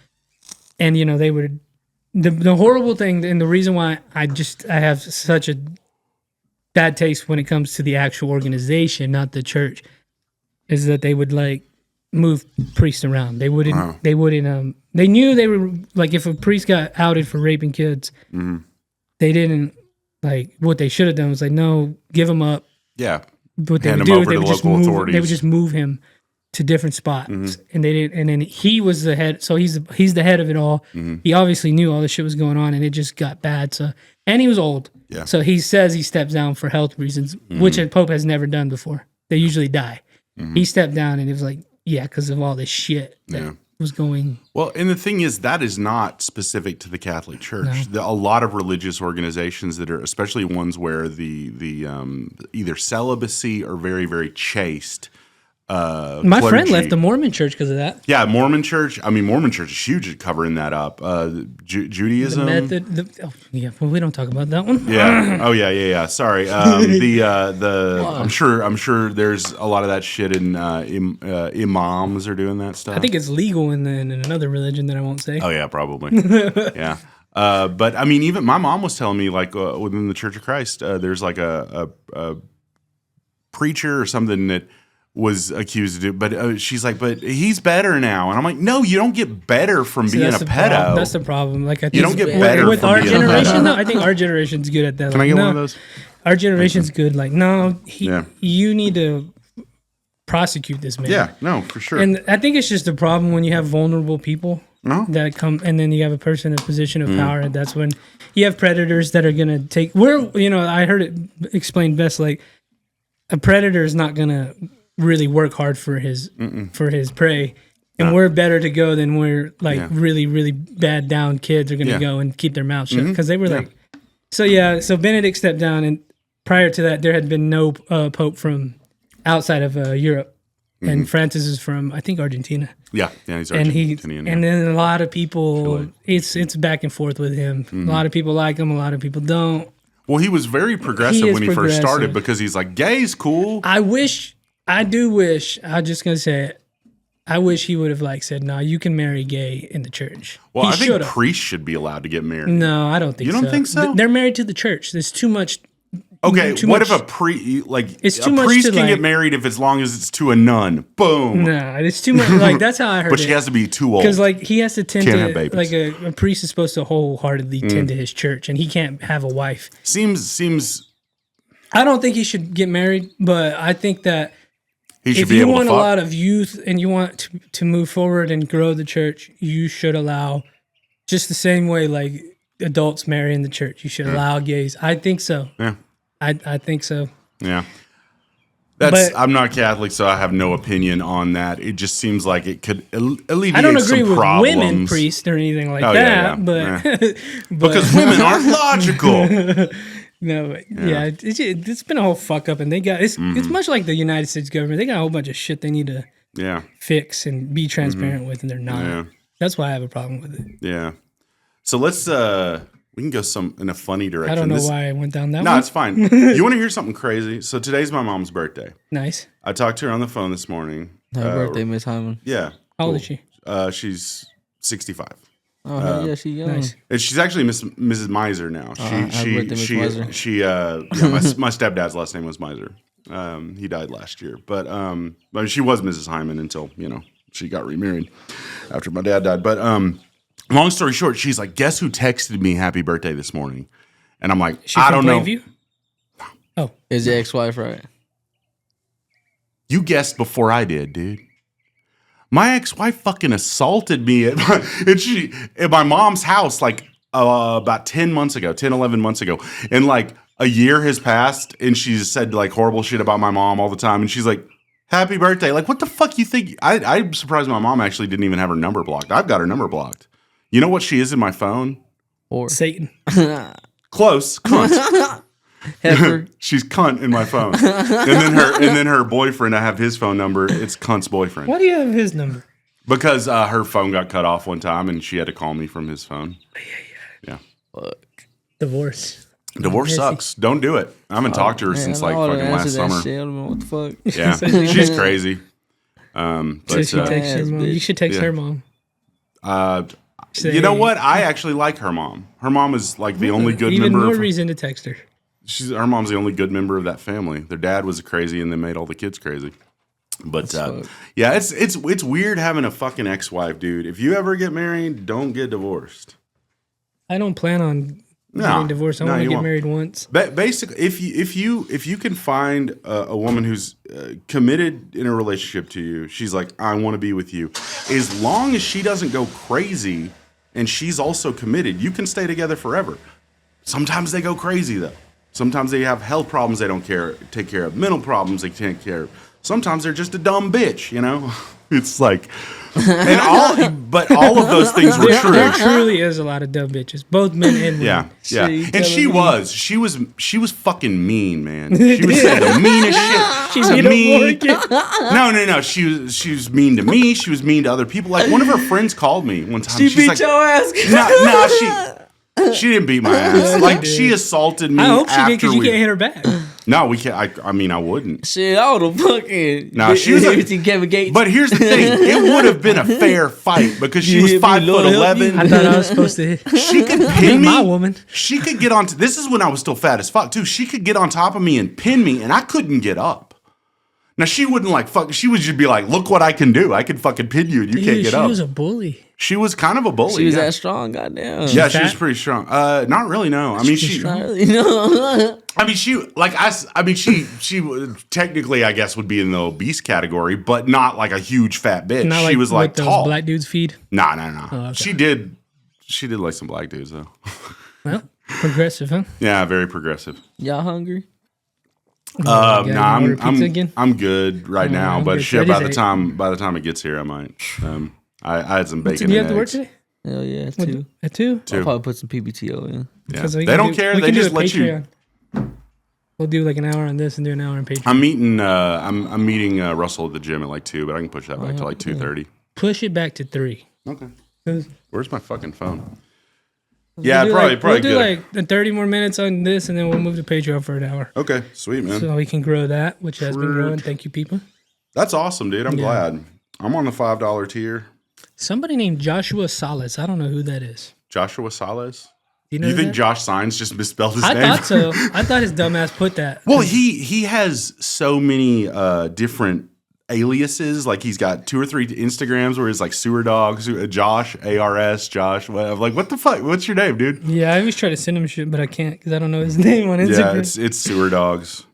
and they would the horrible thing and the reason why I have such a bad taste when it comes to the actual organization, not the church, is that they would like move priests around. They wouldn't. Wow. They wouldn't. They knew they were like if a priest got outed for raping kids, they didn't like what they should have done was like no, give him up. Yeah. What they Hand would him do over is they to would just local move. They authorities. would just move him to different spots, and they didn't. And then he was the head, so he's the head of it all. He obviously knew all this shit was going on, and it just got bad. So, and he was old. Yeah. So he says he steps down for health reasons, which a pope has never done before. They usually die. He stepped down, and it was like, yeah, because of all this shit that Yeah. was going. Well, and the thing is, that is not specific to the Catholic Church. A lot of religious organizations that are, especially ones where the either celibacy or very, very chaste. My friend clergy- left the Mormon church because of that. Yeah, Mormon Church. I mean, Mormon Church is huge at covering that up. Judaism. Yeah, well, we don't talk about that one. Yeah. Oh yeah. Sorry. I'm sure there's a lot of that shit in imams are doing that stuff. I think it's legal in another religion that I won't say. Oh yeah, probably. Yeah. But I mean, even my mom was telling me like within the Church of Christ, there's like a preacher or something that was accused of it, but she's like, but he's better now, and I'm like, no, you don't get better from being a that's the pedo. problem. That's the problem. Like I think You don't get better with from our being a generation. pedo. though, I think our generation's good at that. Can I get one of those? Our generation's good. Like no, Yeah. you need to prosecute this man. Yeah, no, for sure. And I think it's just a problem when you have vulnerable people No. that come, and then you have a person in a position of power, and that's when you have predators that are gonna take. I heard it explained best. Like a predator is not gonna really work hard for his prey. And we're better to go than we're really, really bad down kids are going to go and keep their mouths shut because they were So Benedict stepped down, and prior to that, there had been no pope from outside of Europe, and Francis is from I think Argentina. Yeah, he's Argentinian. And then a lot of people, it's back and forth with him. A lot of people like him, a lot of people don't. Well, he was very progressive when he first started because he's like, gay's cool. I wish. I'm just gonna say it. I wish he would have said, "No, you can marry gay in the church." Well, I think priests should be allowed to get married. No, I don't think so. You don't think so? They're married to the church. There's too much. Okay, if a priest can get married as long as it's to a nun? Boom. No, it's too much. That's how I heard it. But she has to be too old. Because he has to tend to a priest is supposed to wholeheartedly tend to his church, and he can't have a wife. Seems. I don't think he should get married, but I think that. If you want a lot of youth and you want to move forward and grow the church, you should allow just the same way adults marry in the church. You should allow gays. I think so. Yeah. I think so. Yeah. I'm not Catholic, so I have no opinion on that. It just seems like it could alleviate some problems. I don't agree with women priests or anything like that, but because women aren't logical. No, it's been a whole fuck up, and they got it's much like the United States government. They got a whole bunch of shit they need to fix and be transparent with, and they're not. Yeah. That's why I have a problem with it. Yeah. So let's we can go in a funny direction. I don't know why I went down that. No, it's fine. You want to hear something crazy? So today's my mom's birthday. Nice. I talked to her on the phone this morning. Happy birthday, Miss Hyman. Yeah. How old is she? She's 65. Oh, yeah, she's young. Nice. And she's actually Mrs. Miser now. My stepdad's last name was Miser. He died last year, but she was Mrs. Hyman until she got remarried after my dad died. But long story short, she's like, "Guess who texted me happy birthday this morning?" And I'm like, "I don't know." Oh, is your ex-wife right? You guessed before I did, dude. My ex-wife fucking assaulted me at my mom's house about 11 months ago. And a year has passed and she's said horrible shit about my mom all the time. And she's like, happy birthday. What the fuck you think? I'm surprised my mom actually didn't even have her number blocked. I've got her number blocked. You know what she is in my phone? Or Satan. Close. Cunt. She's cunt in my phone. and then her boyfriend, I have his phone number. It's cunt's boyfriend. Why do you have his number? Because her phone got cut off one time and she had to call me from his phone. Yeah. Fuck. Divorce sucks. Don't do it. I haven't talked to her since fucking last summer. What the fuck? Yeah. She's crazy. But she texts your mom. You should text her mom. You know what? I actually like her mom. Her mom is the only good member. Even more reason to text her. Her mom's the only good member of that family. Their dad was crazy, and they made all the kids crazy. But it's weird having a fucking ex-wife, dude. If you ever get married, don't get divorced. I don't plan on getting divorced. I want to get married once. Basically, if you can find a woman who's committed in a relationship to you, she's like, I want to be with you. As long as she doesn't go crazy, and she's also committed, you can stay together forever. Sometimes they go crazy though. Sometimes they have health problems they don't take care of. Mental problems they can't care of. Sometimes they're just a dumb bitch, It's but all of those things were true. There truly is a lot of dumb bitches, both men and women. Yeah. And she was fucking mean, man. She was saying the meanest shit. She's mean. No. She was mean to me. She was mean to other people. One of her friends called me one time. She beat your ass. She didn't beat my ass. She assaulted me. I hope she did because you can't hit her back. No, we can't. I wouldn't. Shit, I would have fucking. No, she was. Kevin Gates. But here's the thing: it would have been a fair fight because she was 5'11". I thought I was supposed to hit. She could pin me. My woman. She could get on. This is when I was still fat as fuck too. She could get on top of me and pin me, and I couldn't get up. Now she wouldn't fuck. She would just be like, "Look what I can do! I can fucking pin you, and you can't get up." She was a bully. She was kind of a bully. She was that strong, goddamn. Yeah, she was pretty strong. Not really. No, I mean she. Not really, no. I mean, she technically, I guess, would be in the obese category, but not like a huge fat bitch. Not She was like what those tall. black dudes feed. No. Oh, okay. She did like some black dudes though. Well, progressive, huh? Yeah, very progressive. Y'all hungry? I'm good right now, I'm but good. shit, Freddy's by the time it gets here, I might. I had some bacon. Do you and have to work eggs. today? Hell yeah, 2. At 2? I'll probably put some PBTO in. Yeah. Because we They can don't care. we They can do just a let you. Patreon. We'll do like an hour on this and do an hour on Patreon. I'm meeting. I'm meeting Russell at the gym at like 2, but I can push that back to like 2:30. Push it back to 3. Okay. 'Cause Where's my fucking phone? Yeah, we'll probably we'll do good. like 30 more minutes on this, and then we'll move to Patreon for an hour. Okay, sweet man. So we can grow that, which has been growing. Thank you, people. That's awesome, dude. I'm glad. I'm on the $5 tier. Somebody named Joshua Salas. I don't know who that is. Joshua Salas. Do you know You think that? Josh Signs just misspelled his I name? thought so. I thought his dumbass put that. Well, he has so many different aliases. Like he's got 2 or 3 Instagrams where he's like Sewer Dog, Josh, ARS, Josh. Whatever. Like, what the fuck? What's your name, dude? Yeah, I always try to send him shit, but I can't because I don't know his name on Instagram. Yeah, it's Sewer Dogs.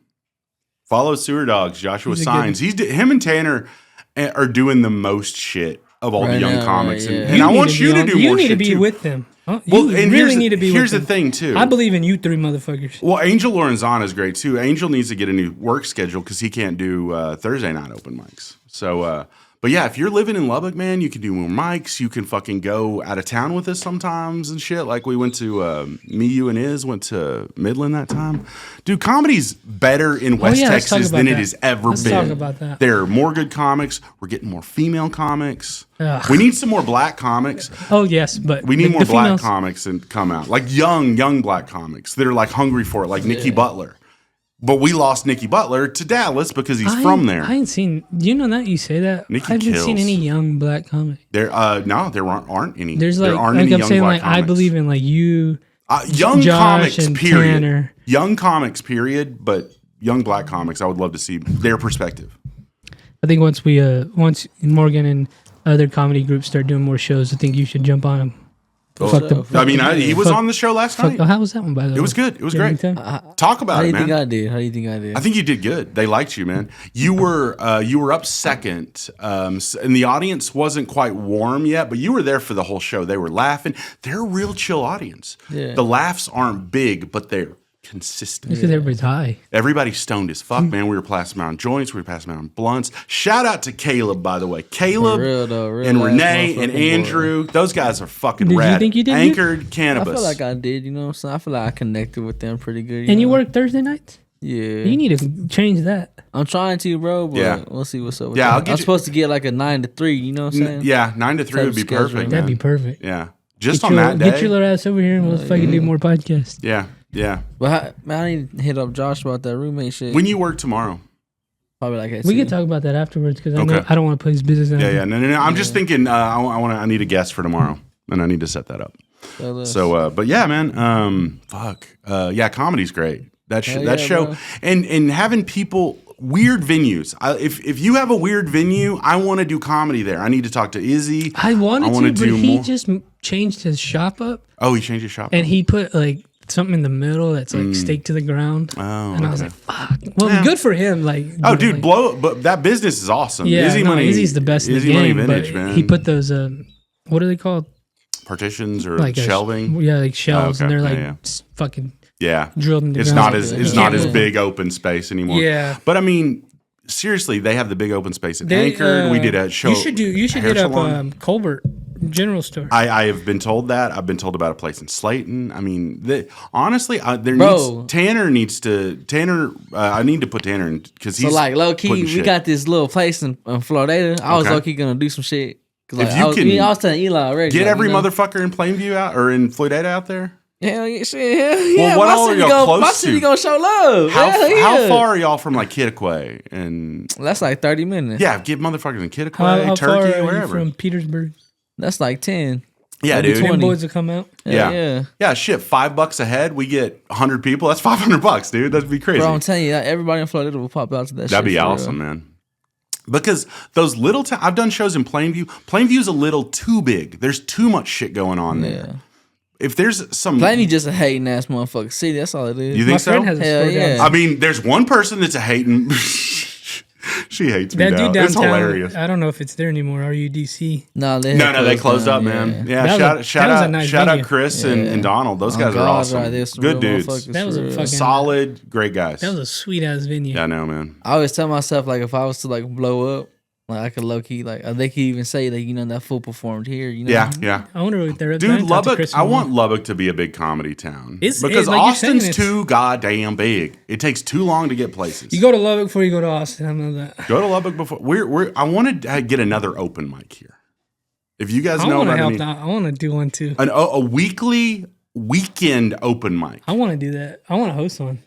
Follow Sewer Dogs, Joshua He's a Signs. Him and Tanner are doing the most shit of all the Right young now, comics. right, yeah. And I want you to do more shit You need to be too. with them. Huh? You Well, and really need to be with here's the them. thing too. I believe in you 3 motherfuckers. Well, Angel Lorenzana is great too. Angel needs to get a new work schedule because he can't do Thursday night open mics. So, but yeah, if you're living in Lubbock, man, you can do more mics. You can fucking go out of town with us sometimes and shit. Like we went to me, you, and Iz went to Midland that time. Dude, comedy's better in West let's talk Texas about than it that. has ever Let's been. talk about that. There are more good comics. We're getting more female comics. Ugh. We need some more black comics. Oh yes, but We need more the black females- comics and come out, like young black comics that are like hungry for it, like Nikki Butler. But we lost Nikki Butler to Dallas because he's from there. I ain't seen. You know that you say that. Nikki I haven't seen kills. any young black comic. There aren't any. There's like, there aren't like any I'm young saying, black like I comics. believe in like you, young Josh comics. and Period. Tanner. Young comics. Period. But young black comics, I would love to see their perspective. I think once Morgan and other comedy groups start doing more shows, I think you should jump on them. I mean, he was on the show last night. Oh, how was that one, by the way? It was good. It was You had a great. good time? Talk about How do it, you man. think I did? How do you think I did? I think you did good. They liked you, man. You were up second, and the audience wasn't quite warm yet, but you were there for the whole show. They were laughing. They're a real chill audience. Yeah. The laughs aren't big, but they're consistent. Because everybody's high. Everybody's stoned as fuck, man. We were passing around joints. We were passing around blunts. Shout out to Caleb, by the way. Caleb For real, though, real and ass Renee and motherfucking Andrew. Those guys are fucking Did you rad. think you did good? Anchored I Cannabis. feel like I did. You know what I'm saying? I feel like I connected with them pretty good. And you know? work Thursday nights? Yeah. You need to change that. I'm trying to, bro. But Yeah. we'll see what's up. With Yeah, that. I'll get I'm you- supposed to get like a 9 to 3. You know what I'm saying? Yeah, 9 to 3 would be Type schedule. perfect, That'd man. be perfect. Yeah. Just Get on your, that day. get your little ass over here and we'll fucking do more podcasts. Yeah. But man, I need to hit up Josh about that roommate shit. When you work tomorrow. Probably like at We 2. can talk about that afterwards because Okay. I don't want to put his business out. Yeah. No. I'm just thinking. I need a guest for tomorrow, and I need to set that up. So, but yeah, man. Yeah, comedy's great. That Hell that yeah, show, bro. and having people weird venues. If you have a weird venue, I want to do comedy there. I need to talk to Izzy. I wanted wanna to, but do he more. just changed his shop up Oh, he changed his shop. and he put like something in the middle that's like staked to the ground. Oh, And I was okay. like, fuck. Well, Yeah. good for him. Like, Oh, you know, dude, like, blow! But that business is awesome. Yeah, Izzy no, Money. Izzy's the best in the Izzy Money game. Vintage, But man. he put those, what are they called? partitions or Like shelving. Yeah, like shelves, okay. and they're like Yeah. fucking Yeah, drilled in the it's ground. not as You it's can't not as move. big open space anymore. Yeah. but I mean, seriously, they have the big open space at They, Anchored. We did a show. You should hair hit up salon. Colbert General Store. I have been told that. I've been told about a place in Slayton. I mean, honestly, Bro. Tanner needs to. I need to put Tanner in because he's So like low key, putting we shit. got this little place in Florida. I was Okay. low key gonna do some shit. 'Cause, If like, you I was, can I was telling Eli already. Get like, every you know, motherfucker in Plainview out or in Floydada out there. Hell yeah, shit. Hell yeah. what my all are city y'all close my to? city gonna show love. How Hell yeah. how far are y'all from like Kittaquay and That's like 30 minutes. yeah, get motherfuckers in Kittaquay, How far Turkey, are you wherever. from Petersburg? That's like 10. Yeah, Maybe dude. 20. Them boys will come out. Hell Yeah. yeah. Shit, $5 a head. We get 100 people. That's $500, dude. That'd be crazy. Bro, I'm telling you, everybody in Florida will pop out to that shit. That'd be for real. awesome, man. Because those little I've done shows in Plainview. Plainview's a little too big. There's too much shit going on there. if there's some, Blaney just a hating ass motherfucker. See, that's all it is. you My think so? friend has a Hell store yeah. down. I mean, there's one person that's a hating. She hates me That now. dude It's downtown. hilarious. I don't know if it's there anymore. RUDC. No, they Closed up, man. Yeah, That was a nice shout out venue. Chris and Donald. Those guys are awesome. Good dudes. That was a fucking Solid, great guys. That was a sweet ass venue. Yeah, I know, man. I always tell myself, like, if I was to, like, blow up, like, I could low-key, like, they could even say, like, you know, that fool performed here, you know? Yeah. I wonder what they're Dude, Lubbock, I want Lubbock to be a big comedy town. It's because like you're saying, Austin's too goddamn big. It takes too long to get places. You go to Lubbock before you go to Austin. I know that. Go to Lubbock before. I want to get another open mic here. If you guys I know want what to I help mean. out. I want to do one too. A weekly weekend open mic. I want to do that. I want to host one.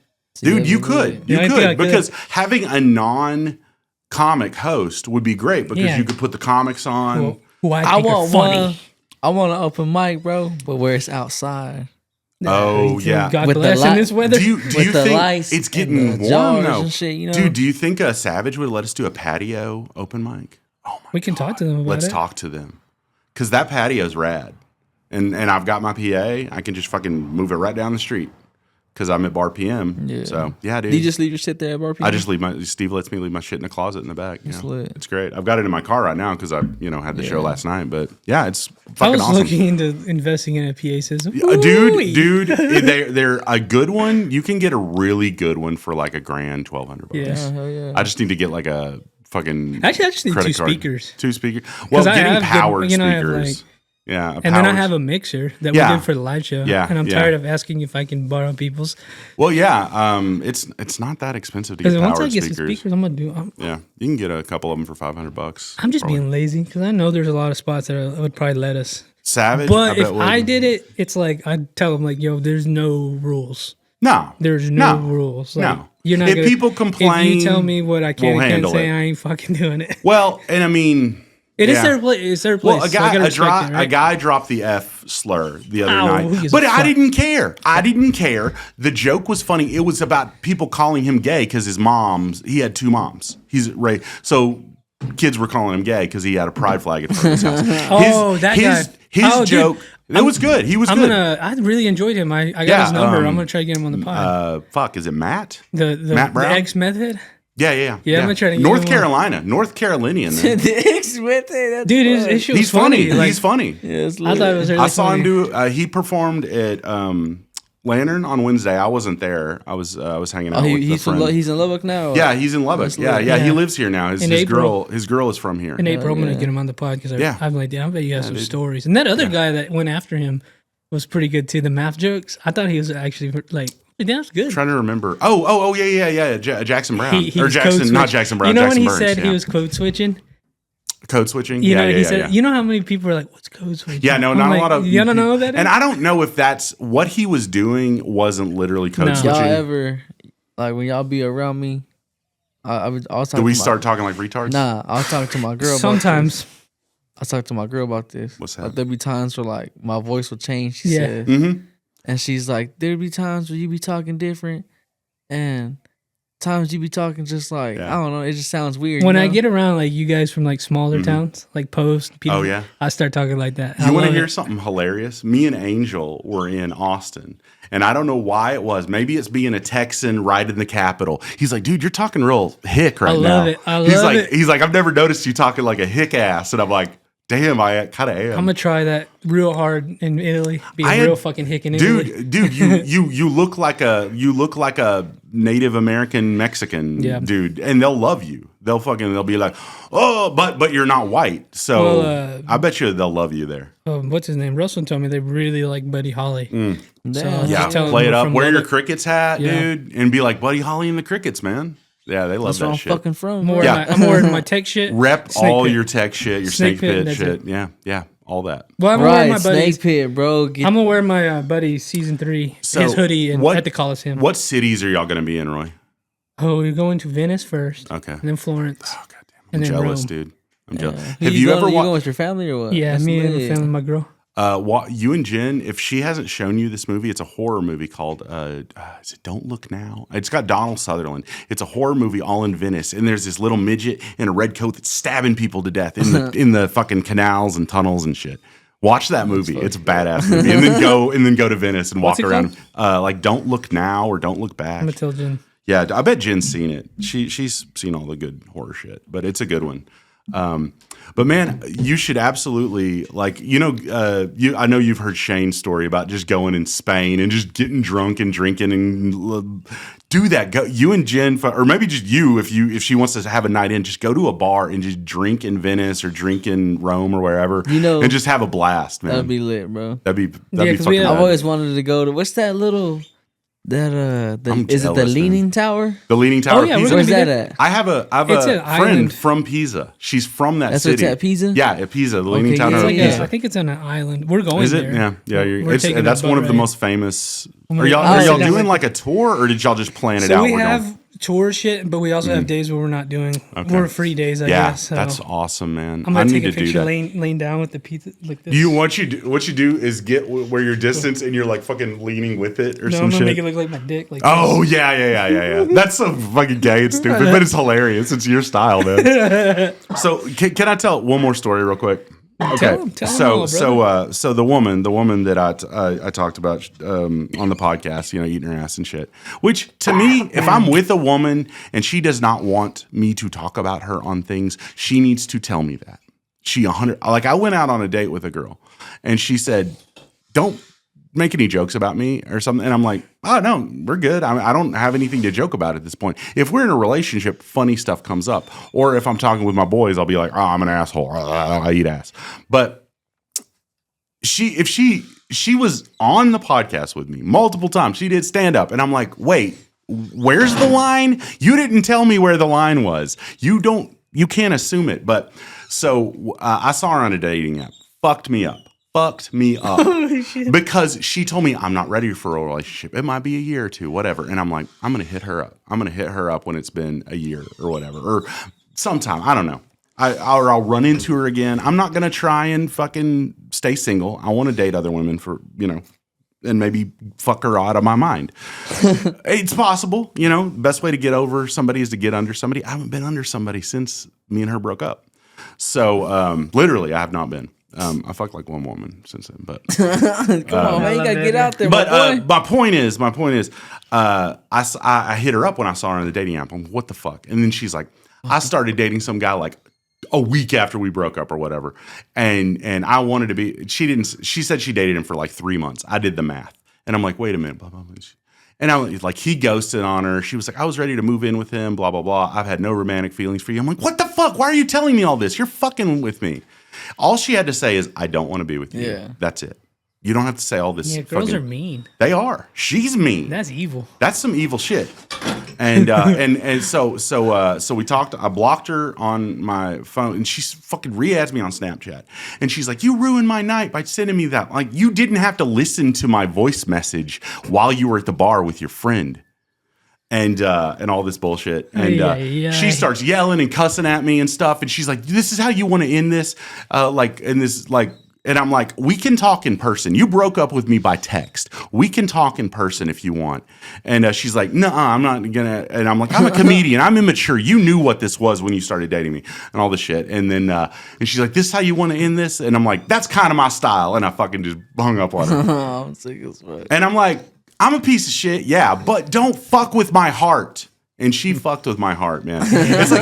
Dude, you could. You Yeah, I think I could. could. Because having a non-comic host would be great because Yeah. you could put the comics on. Who I I think are want funny. one. I want an open mic, bro, but where it's outside. Oh, yeah. God With the bless in light- this weather. Do you With think the lights it's and getting the warm jars though? and shit, you know? Dude, do you think Savage would let us do a patio open mic? Oh my We can talk to them about Let's it. talk to them. Because that patio's rad. And I've got my PA. I can just fucking move it right down the street. Because I'm at Bar PM. Yeah. So, yeah, dude. Do you just leave your shit there at Bar I just Steve lets me leave my shit in the closet in the back. It's lit. It's great. I've got it in my car right now because I, had the show last night. But yeah, it's I fucking was awesome. looking into investing in a PA system. Dude, they're a good one. You can get a really good one for like $1,000, $1,200. Yeah. Hell yeah. I just need to get like a fucking. Actually, I just need credit two card. speakers. Two speakers. Well, I getting have good- powered you know, I have, speakers. like- yeah, And then I have a mixer that Yeah. we did for the live show. Yeah, And I'm yeah. tired of asking if I can borrow people's. Well, yeah. It's not that expensive to get Because powered once I get speakers. some speakers, I'm going to do. Yeah, you can get a couple of them for $500. I'm just probably. being lazy because I know there's a lot of spots that would probably let us. Savage. But bet if would. I did it, it's like I'd tell them like, "Yo, there's no rules. no, There's no rules. Like, no. You're not. If gonna, people complain, if you tell me what I can we'll and can't handle say, it. I ain't fucking doing it. Well, and I mean, It is yeah. their place. It's their place. Well, so I gotta respect it, right? a guy dropped the F slur the other Ow, who night, gives but a I fuck? didn't care. I didn't care. The joke was funny. It was about people calling him gay because he had two moms. He's right. So kids were calling him gay because he had a pride flag in front of his house. Oh, that guy. His Oh, dude, joke. It was good. He was good. I really enjoyed him. I got Yeah, his number. I'm gonna try to get him on the pod. Fuck, is it Matt? The Matt Brown? the ex method. Yeah. Yeah, I'm gonna try to get North him on. Carolina, North Carolinian. Man. Dude, his shit was He's funny. Like, He's funny. Yeah, it's I thought it was really I saw funny. him do. He performed at Lantern on Wednesday. I wasn't there. I was hanging out with a friend. He's in Lubbock now? Yeah, he's in Lubbock. Yeah, lit. He Yeah. lives here now. In April. His girl is from here. In April, I'm yeah. gonna get him on the pod because Yeah. I'm like, I bet you have some dude. stories. And that other guy that went after him was pretty good too. The math jokes. I thought he was actually like, that's good. Trying to remember. Yeah. Jackson Brown He or was Jackson, code not switch- Jackson Brown. You know Jackson when he Burns, said yeah. he was code switching? Code switching. You know, yeah, he yeah, said. yeah. You know how many people are like, "What's code switching?" Yeah, no, I'm not like, a lot of. You don't know what that is? And I don't know if that's what he was doing. Wasn't literally code No. Y'all switching. ever, like, when y'all be around me, I was talking Do we to start talking like retards? Nah, I was talking to my girl about Sometimes. this. I was talking to my girl about this. What's that? Like, there'll be times where, like, my voice will change, she Yeah. said. Mm-hmm. And she's like, there'll be times where you be talking different and times you be talking just like, Yeah. I don't know, it just sounds weird. When you I know? get around like you guys from like smaller towns, like Post, people, Oh, yeah? I start talking like that. I You want to love hear it. something hilarious? Me and Angel were in Austin, and I don't know why it was. Maybe it's being a Texan right in the capital. He's like, dude, you're talking real hick right now. love it. I he's love like, it. He's like, I've never noticed you talking like a hick ass, and I'm like, damn, I kind of am. I'm gonna try that real hard in Italy. Be I a had- real fucking hick in Italy. Dude, you look like a Native American Mexican Yeah. dude, and they'll love you. They'll be like, oh, but you're not white, so Well, I bet you they'll love you there. What's his name? Russell told me they really like Buddy Holly. Damn. Just Yeah, tell them play it we're up. from Wear your Lubbock. Crickets hat, Yeah. dude, and be like Buddy Holly and the Crickets, man. Yeah, they love That's where that I'm shit. fucking from. I'm bro. wearing, Yeah. I'm wearing my tech shit. Rep Snake all pit. your tech shit, your Snake snake pit, pit that's shit. it. Yeah, all that. Well, I'm gonna wear Right, my buddy's. Snake Pit, bro. I'm gonna wear my buddy's season 3 So, his hoodie and what- at the Coliseum. What cities are y'all going to be in, Roy? Oh, we're going to Venice first, Okay. and then Florence. Oh, goddamn. I'm And then jealous, Rome. dude. I'm jealous. Who Have you going, ever you going watched? with your family or what? Yeah, That's me and lit. the family, my girl. You and Jen, if she hasn't shown you this movie, it's a horror movie called is it Don't Look Now? It's got Donald Sutherland. It's a horror movie all in Venice, and there's this little midget in a red coat that's stabbing people to death in the fucking canals and tunnels and shit. Watch that movie. It's a badass movie. And then go to Venice and walk What's it around. Like Don't Look Now or Don't Look Back. I'm gonna tell Jen. Yeah, I bet Jen's seen it. She's seen all the good horror shit, but it's a good one. But man, you should absolutely I know you've heard Shane's story about just going in Spain and just getting drunk and drinking and do that. Go, you and Jen, or maybe just you, if she wants to have a night in, just go to a bar and just drink in Venice or drink in Rome or wherever, and just have a blast, man. That'd be lit, bro. That'd be fucking. I've always wanted to go to what's that little. Is it the Leaning Tower? The Leaning Tower. Oh, yeah, Pisa. Where's that at? I have a friend island. from Pisa. She's from that That's city. what's at Pisa? Yeah, at Pisa. The Leaning Tower. It's of like Pisa. I think it's on an island. We're going Is it? there. Yeah. That's one of the most famous. Are y'all Yeah. doing like a tour, or did y'all just plan it So out? we We're have going? tour shit, but we also have days where we're not doing. Okay. We're free days, I Yeah, guess. So that's awesome, man. I'm I gonna need take a to do picture that. laying down with the pizza like this. What you do is get where you're distance and you're like fucking leaning with it or no, some I'm gonna shit. make it look like my dick. Like Oh yeah. That's so fucking gay and stupid, but it's hilarious. It's your style, man. So can I tell one more story real quick? Okay. Tell 'em all, So the woman that I talked about on the podcast, eating her ass and shit. Which to me, if I'm with a woman and she does not want me to talk about her on things, she needs to tell me that. I went out on a date with a girl and she said, "Don't make any jokes about me or something." And I'm like, "Oh no, we're good. I don't have anything to joke about at this point. If we're in a relationship, funny stuff comes up. Or if I'm talking with my boys, I'll be like, oh, I'm an asshole. I eat ass." But if she was on the podcast with me multiple times. She did stand up. And I'm like, wait, where's the line? You didn't tell me where the line was. You can't assume it. But so I saw her on a dating app. Fucked me up. Because she told me I'm not ready for a relationship. It might be a year or two, whatever. And I'm like, I'm going to hit her up. I'm going to hit her up when it's been a year or whatever, or sometime. I don't know. I'll run into her again. I'm not going to try and fucking stay single. I want to date other women for, and maybe fuck her out of my mind. It's possible, best way to get over somebody is to get under somebody. I haven't been under somebody since me and her broke up. So literally I have not been. I fucked like one woman since then, but come on, man, you gotta get out there. But my point is, I hit her up when I saw her on the dating app. I'm, what the fuck? And then she's like, I started dating some guy like a week after we broke up or whatever, and I wanted to be. She said she dated him for like 3 months. I did the math, and I'm like, wait a minute, blah blah blah. And I was like, he ghosted on her. She was like, I was ready to move in with him, blah blah blah. I've had no romantic feelings for you. I'm like, what the fuck? Why are you telling me all this? You're fucking with me. All she had to say is, I don't want to be with you. Yeah. That's it. You don't have to say all this. Yeah, girls are mean. They are. She's mean. That's evil. That's some evil shit. And so we talked. I blocked her on my phone, and she fucking re-adds me on Snapchat. And she's like, "You ruined my night by sending me that. Like, you didn't have to listen to my voice message while you were at the bar with your friend." And all this bullshit. And she starts yelling and cussing at me and stuff. And she's like, "This is how you want to end this?" And I'm like, "We can talk in person. You broke up with me by text. We can talk in person if you want." And she's like, "No, I'm not gonna." And I'm like, "I'm a comedian. I'm immature. You knew what this was when you started dating me and all this shit." And then and she's like, "This is how you want to end this?" And I'm like, "That's kind of my style." And I fucking just hung up on her. I'm sick as fuck. And I'm like, I'm a piece of shit, yeah, but don't fuck with my heart. And she fucked with my heart, man. It's like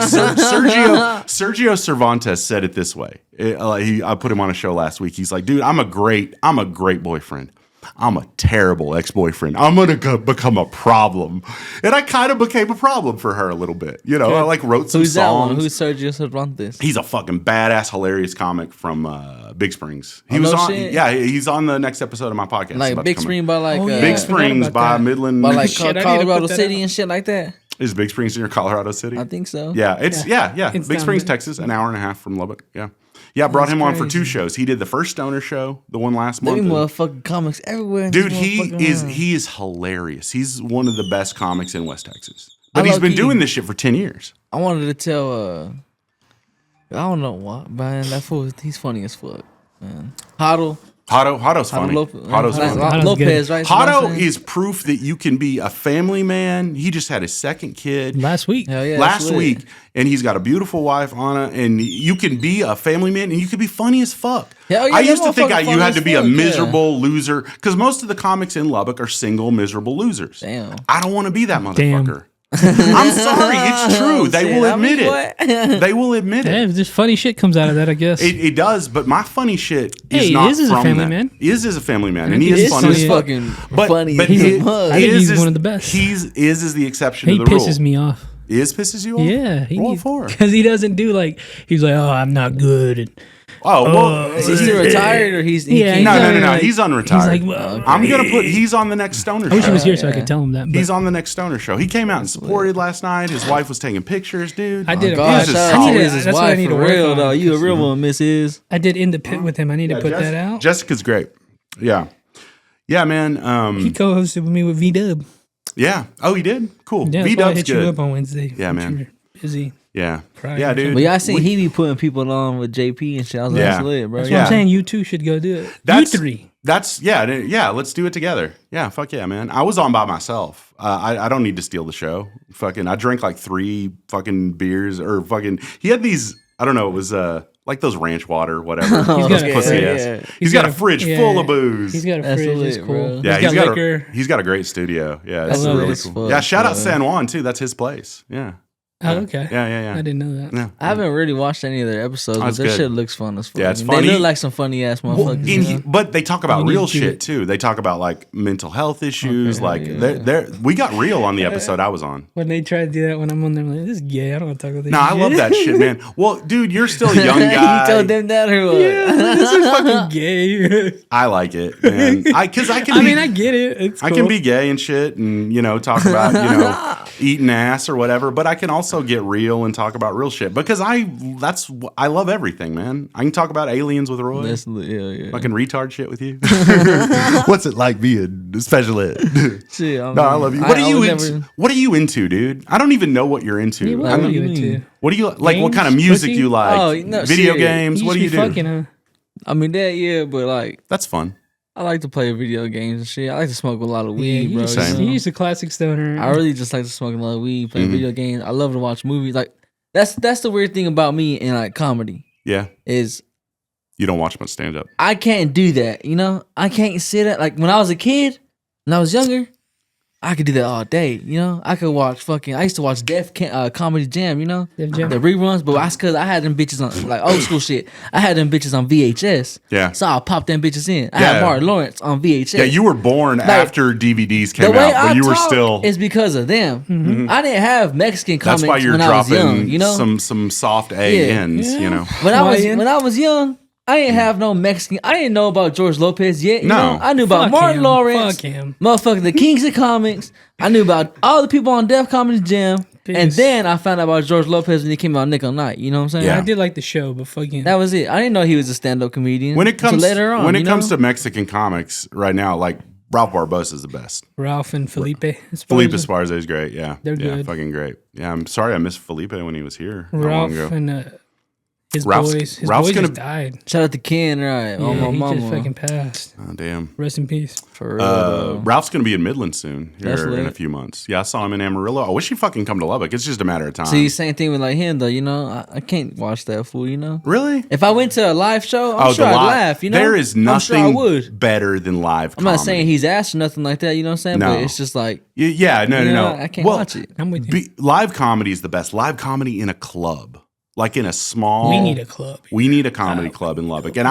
Sergio Cervantes said it this way. I put him on a show last week. He's like, "Dude, I'm a great boyfriend. I'm a terrible ex-boyfriend. I'm gonna become a problem." And I kind of became a problem for her a little bit. I like wrote some Who's songs. that one? Who's Sergio Cervantes? He's a fucking badass, hilarious comic from Big Springs. He Oh, was no on. shit. Yeah, he's on the next episode of my podcast. Like about Big to come Spring out. by like Big Springs by Midland. by like Shit, I need to Colorado put that City out. and shit like that. Is Big Springs near Colorado City? I think so. Yeah, it's It's Big down Springs, there. Texas, an hour and a half from Lubbock. Yeah. I brought him on for 2 shows. He did the first Stoner show, the one last There be month. motherfucking comics everywhere. in Dude, this he motherfucking is hilarious. He's one of the best comics in West Texas. I But he's been low-key- doing this shit for 10 years. I wanted to tell. I don't know why, man. That fool, he's funny as fuck, man. Huddle. Hotto's funny. Hotto's funny. Lopez, right? Hotto is proof that you can be a family man. He just had his second kid last week. Hell yeah, last week, and he's got a beautiful wife, Anna. And you can be a family man, and you can be funny as fuck. Hell yeah, I used to think motherfucker you had to be a funny as fuck, miserable loser because most of the comics in Lubbock are single, miserable losers. Damn. I don't want to be that Damn. motherfucker. I'm sorry, it's true. They will admit it. They will admit it. Yeah, just funny shit comes out of that, I guess. It does, but my funny shit is Hey, not Iz is from a family that. man. Iz is a family man, and he Iz is funny as He's fuck. fucking But funny. he's as fuck. I think he's one of the best. Iz is the exception He to the rule. pisses me off. Iz pisses you off? Yeah, What for? because he doesn't do like he's like, oh, I'm not good. And, Oh, well. Is he still retired or he's Yeah, he No, he's no, no, not no. like- He's unretired. He's like, well, I'm going to put, he's on the next Stoner I wish he show. was here so I could tell him that. But He's on the next Stoner show. He came out and supported last night. His wife was taking pictures, dude. I did. God, He's just shout out solid. to That's his what I wife need to for work real on, though. You a real one, Miss Iz. I did In the Pit with him. I need to put that out. Jessica's great. Yeah. Yeah, man. He co-hosted with me with V Dub. Yeah. Oh, he did? Cool. Yeah, V that's why I Dub's hit you good. up on Wednesday. Yeah, man. You were busy. Yeah. Friday Yeah, or dude. But yeah, I seen he be putting people on with JP and shit. I was like, Yeah. that's lit, bro. That's Yeah. what I'm saying. You two should go do it. That's- you three. That's yeah. Let's do it together. Yeah, fuck yeah, man. I was on by myself. I don't need to steal the show. Fucking, I drank like 3 fucking beers or fucking. He had these. I don't know. It was like those ranch water, whatever. He's got Those a pussy fridge. ass. Yeah. He's got a fridge yeah, full of booze. He's got a That's fridge. lit, It's cool. bro. Yeah, he's got liquor. he's got a great studio. Yeah, it's love really it. cool. Fuck, Yeah, shout out bro. San Juan too. That's his place. Yeah. Oh, okay. Yeah. I didn't know that. Yeah. I haven't really watched any of their episodes, but That's that good. shit looks fun as fuck. Yeah, it's They funny. look like some funny ass Well, motherfuckers. you know? but they talk about You need real to do shit it. too. They talk about like mental health issues. Okay, like yeah. we got real on the episode I was on. When they try to do that, when I'm on there, I'm like, this is gay. I don't want to talk about this. No, I love that shit, man. Well, dude, you're still a young guy. You told them that or what? Yeah, this is fucking gay. I like it, man. Because I can. I be, mean, I get it. It's I cool. can be gay and shit, and talk about eating ass or whatever. But I can also get real and talk about real shit because I love everything, man. I can talk about aliens with Roy. That's lit, yeah. Fucking retard shit with you. What's it like being special ed? Shit, No, I love you. What are you into, dude? I don't even know what you're into. Yeah, what I are mean, you mean? into? what do you like? What Games? kind of music Pussy? you like? Oh, no, Video shit. games. What do you just do? be fucking, huh? I mean that, yeah, but like That's fun. I like to play video games and shit. I like to smoke a lot of Yeah, weed, bro. Same. you know? he's a classic stoner. I really just like to smoke a lot of weed, play Mhm. video games. I love to watch movies. Like that's the weird thing about me in like comedy Yeah. is You don't watch much stand up. I can't do that. You know, I can't sit at like when I was a kid, when I was younger, I could do that all day. You know, I could watch fucking. I used to watch Comedy Jam. You know, Def Jam. the reruns. But that's because I had them bitches on like old school shit. I had them bitches on VHS. Yeah. So I'll pop them bitches in. I Yeah. had Martin Lawrence on VHS. Yeah, you were born after DVDs came the way out, but I you were talk still. is because of them. I didn't have Mexican That's comics why you're when I was dropping young. You know, some soft ANs. You know. when Hawaiian. I was young, I didn't have no Mexican. I didn't know about George Lopez yet. You No. know? I knew about Fuck Martin him. Lawrence, Fuck him. motherfucking the Kings of Comics. I knew about all the people on Def Comedy Jam, and Peace. then I found out about George Lopez when he came out Nickel Night. You know what I'm saying? Yeah. I did like the show, but fucking. That was it. I didn't know he was a stand-up comedian. When it until comes later on, when you it know? comes to Mexican comics right now, like Ralph Barbosa is the best. Ralph and Felipe. Felipe Esparza is great. Yeah, They're yeah, good. fucking great. Yeah, I'm sorry I missed Felipe when he was here. Not long Ralph ago. and his Ralph's- boys. His Ralph's boys gonna- just died. Shout out to Ken, right? Yeah, Oh my he mama. just fucking passed. Oh, damn. Rest in peace. For real. though. Ralph's going to be in Midland soon That's here in lit. a few months. Yeah, I saw him in Amarillo. I wish he'd fucking come to Lubbock. It's just a matter of time. See, same thing with like him though. You know, I can't watch that fool. You know. Really? If I went to a live show, I'm sure the I'd live- laugh. You know, there is I'm sure I nothing would. better than live. I'm not saying he's ass or nothing like that. You know what I'm saying? No. But it's just like Yeah, no, you no, know, no. I can't Well, watch it. I'm with you. Live comedy is the best. Live comedy in a club, like in a small. We need a club. We need a comedy club in Lubbock, and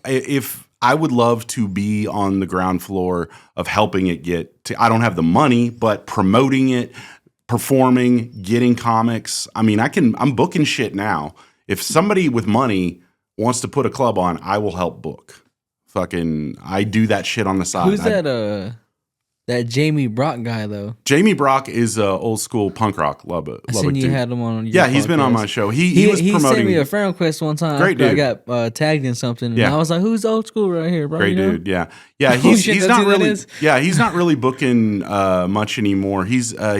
if I would love to be on the ground floor of helping it get to. I don't have the money, but promoting it, performing, getting comics. I mean, I'm booking shit now. If somebody with money wants to put a club on, I will help book. Fucking, I do that shit on the side. Who's that Jamie Brock guy though? Jamie Brock is old school punk rock Lubbock. I seen you dude. had him on. Your Yeah, he's been on podcast. my show. He was sent promoting. me a friend request one time. Great after dude. I got tagged in something. Yeah. And I was like, "Who's old school right here, bro?" Great you know? dude, yeah, yeah. Oh, shit, He's that's not who that really, is? yeah. He's not really booking much anymore. He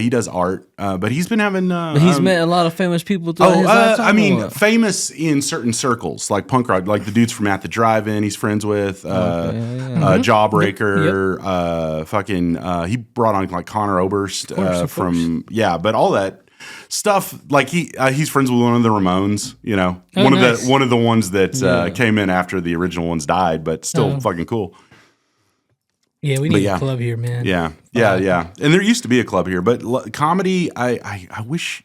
does art. But he's been having. But he's met a lot of famous people throughout his lifetime. I mean, famous in certain circles, like punk rock, like the dudes from At the Drive-In. He's friends with Jawbreaker. Fucking, he brought on like Connor Oberst from but all that stuff. Like he's friends with one of the Ramones. You know, one of the ones that came in after the original ones died, but still fucking cool. Yeah, we need a club here, man. Yeah. And there used to be a club here, but comedy, I wish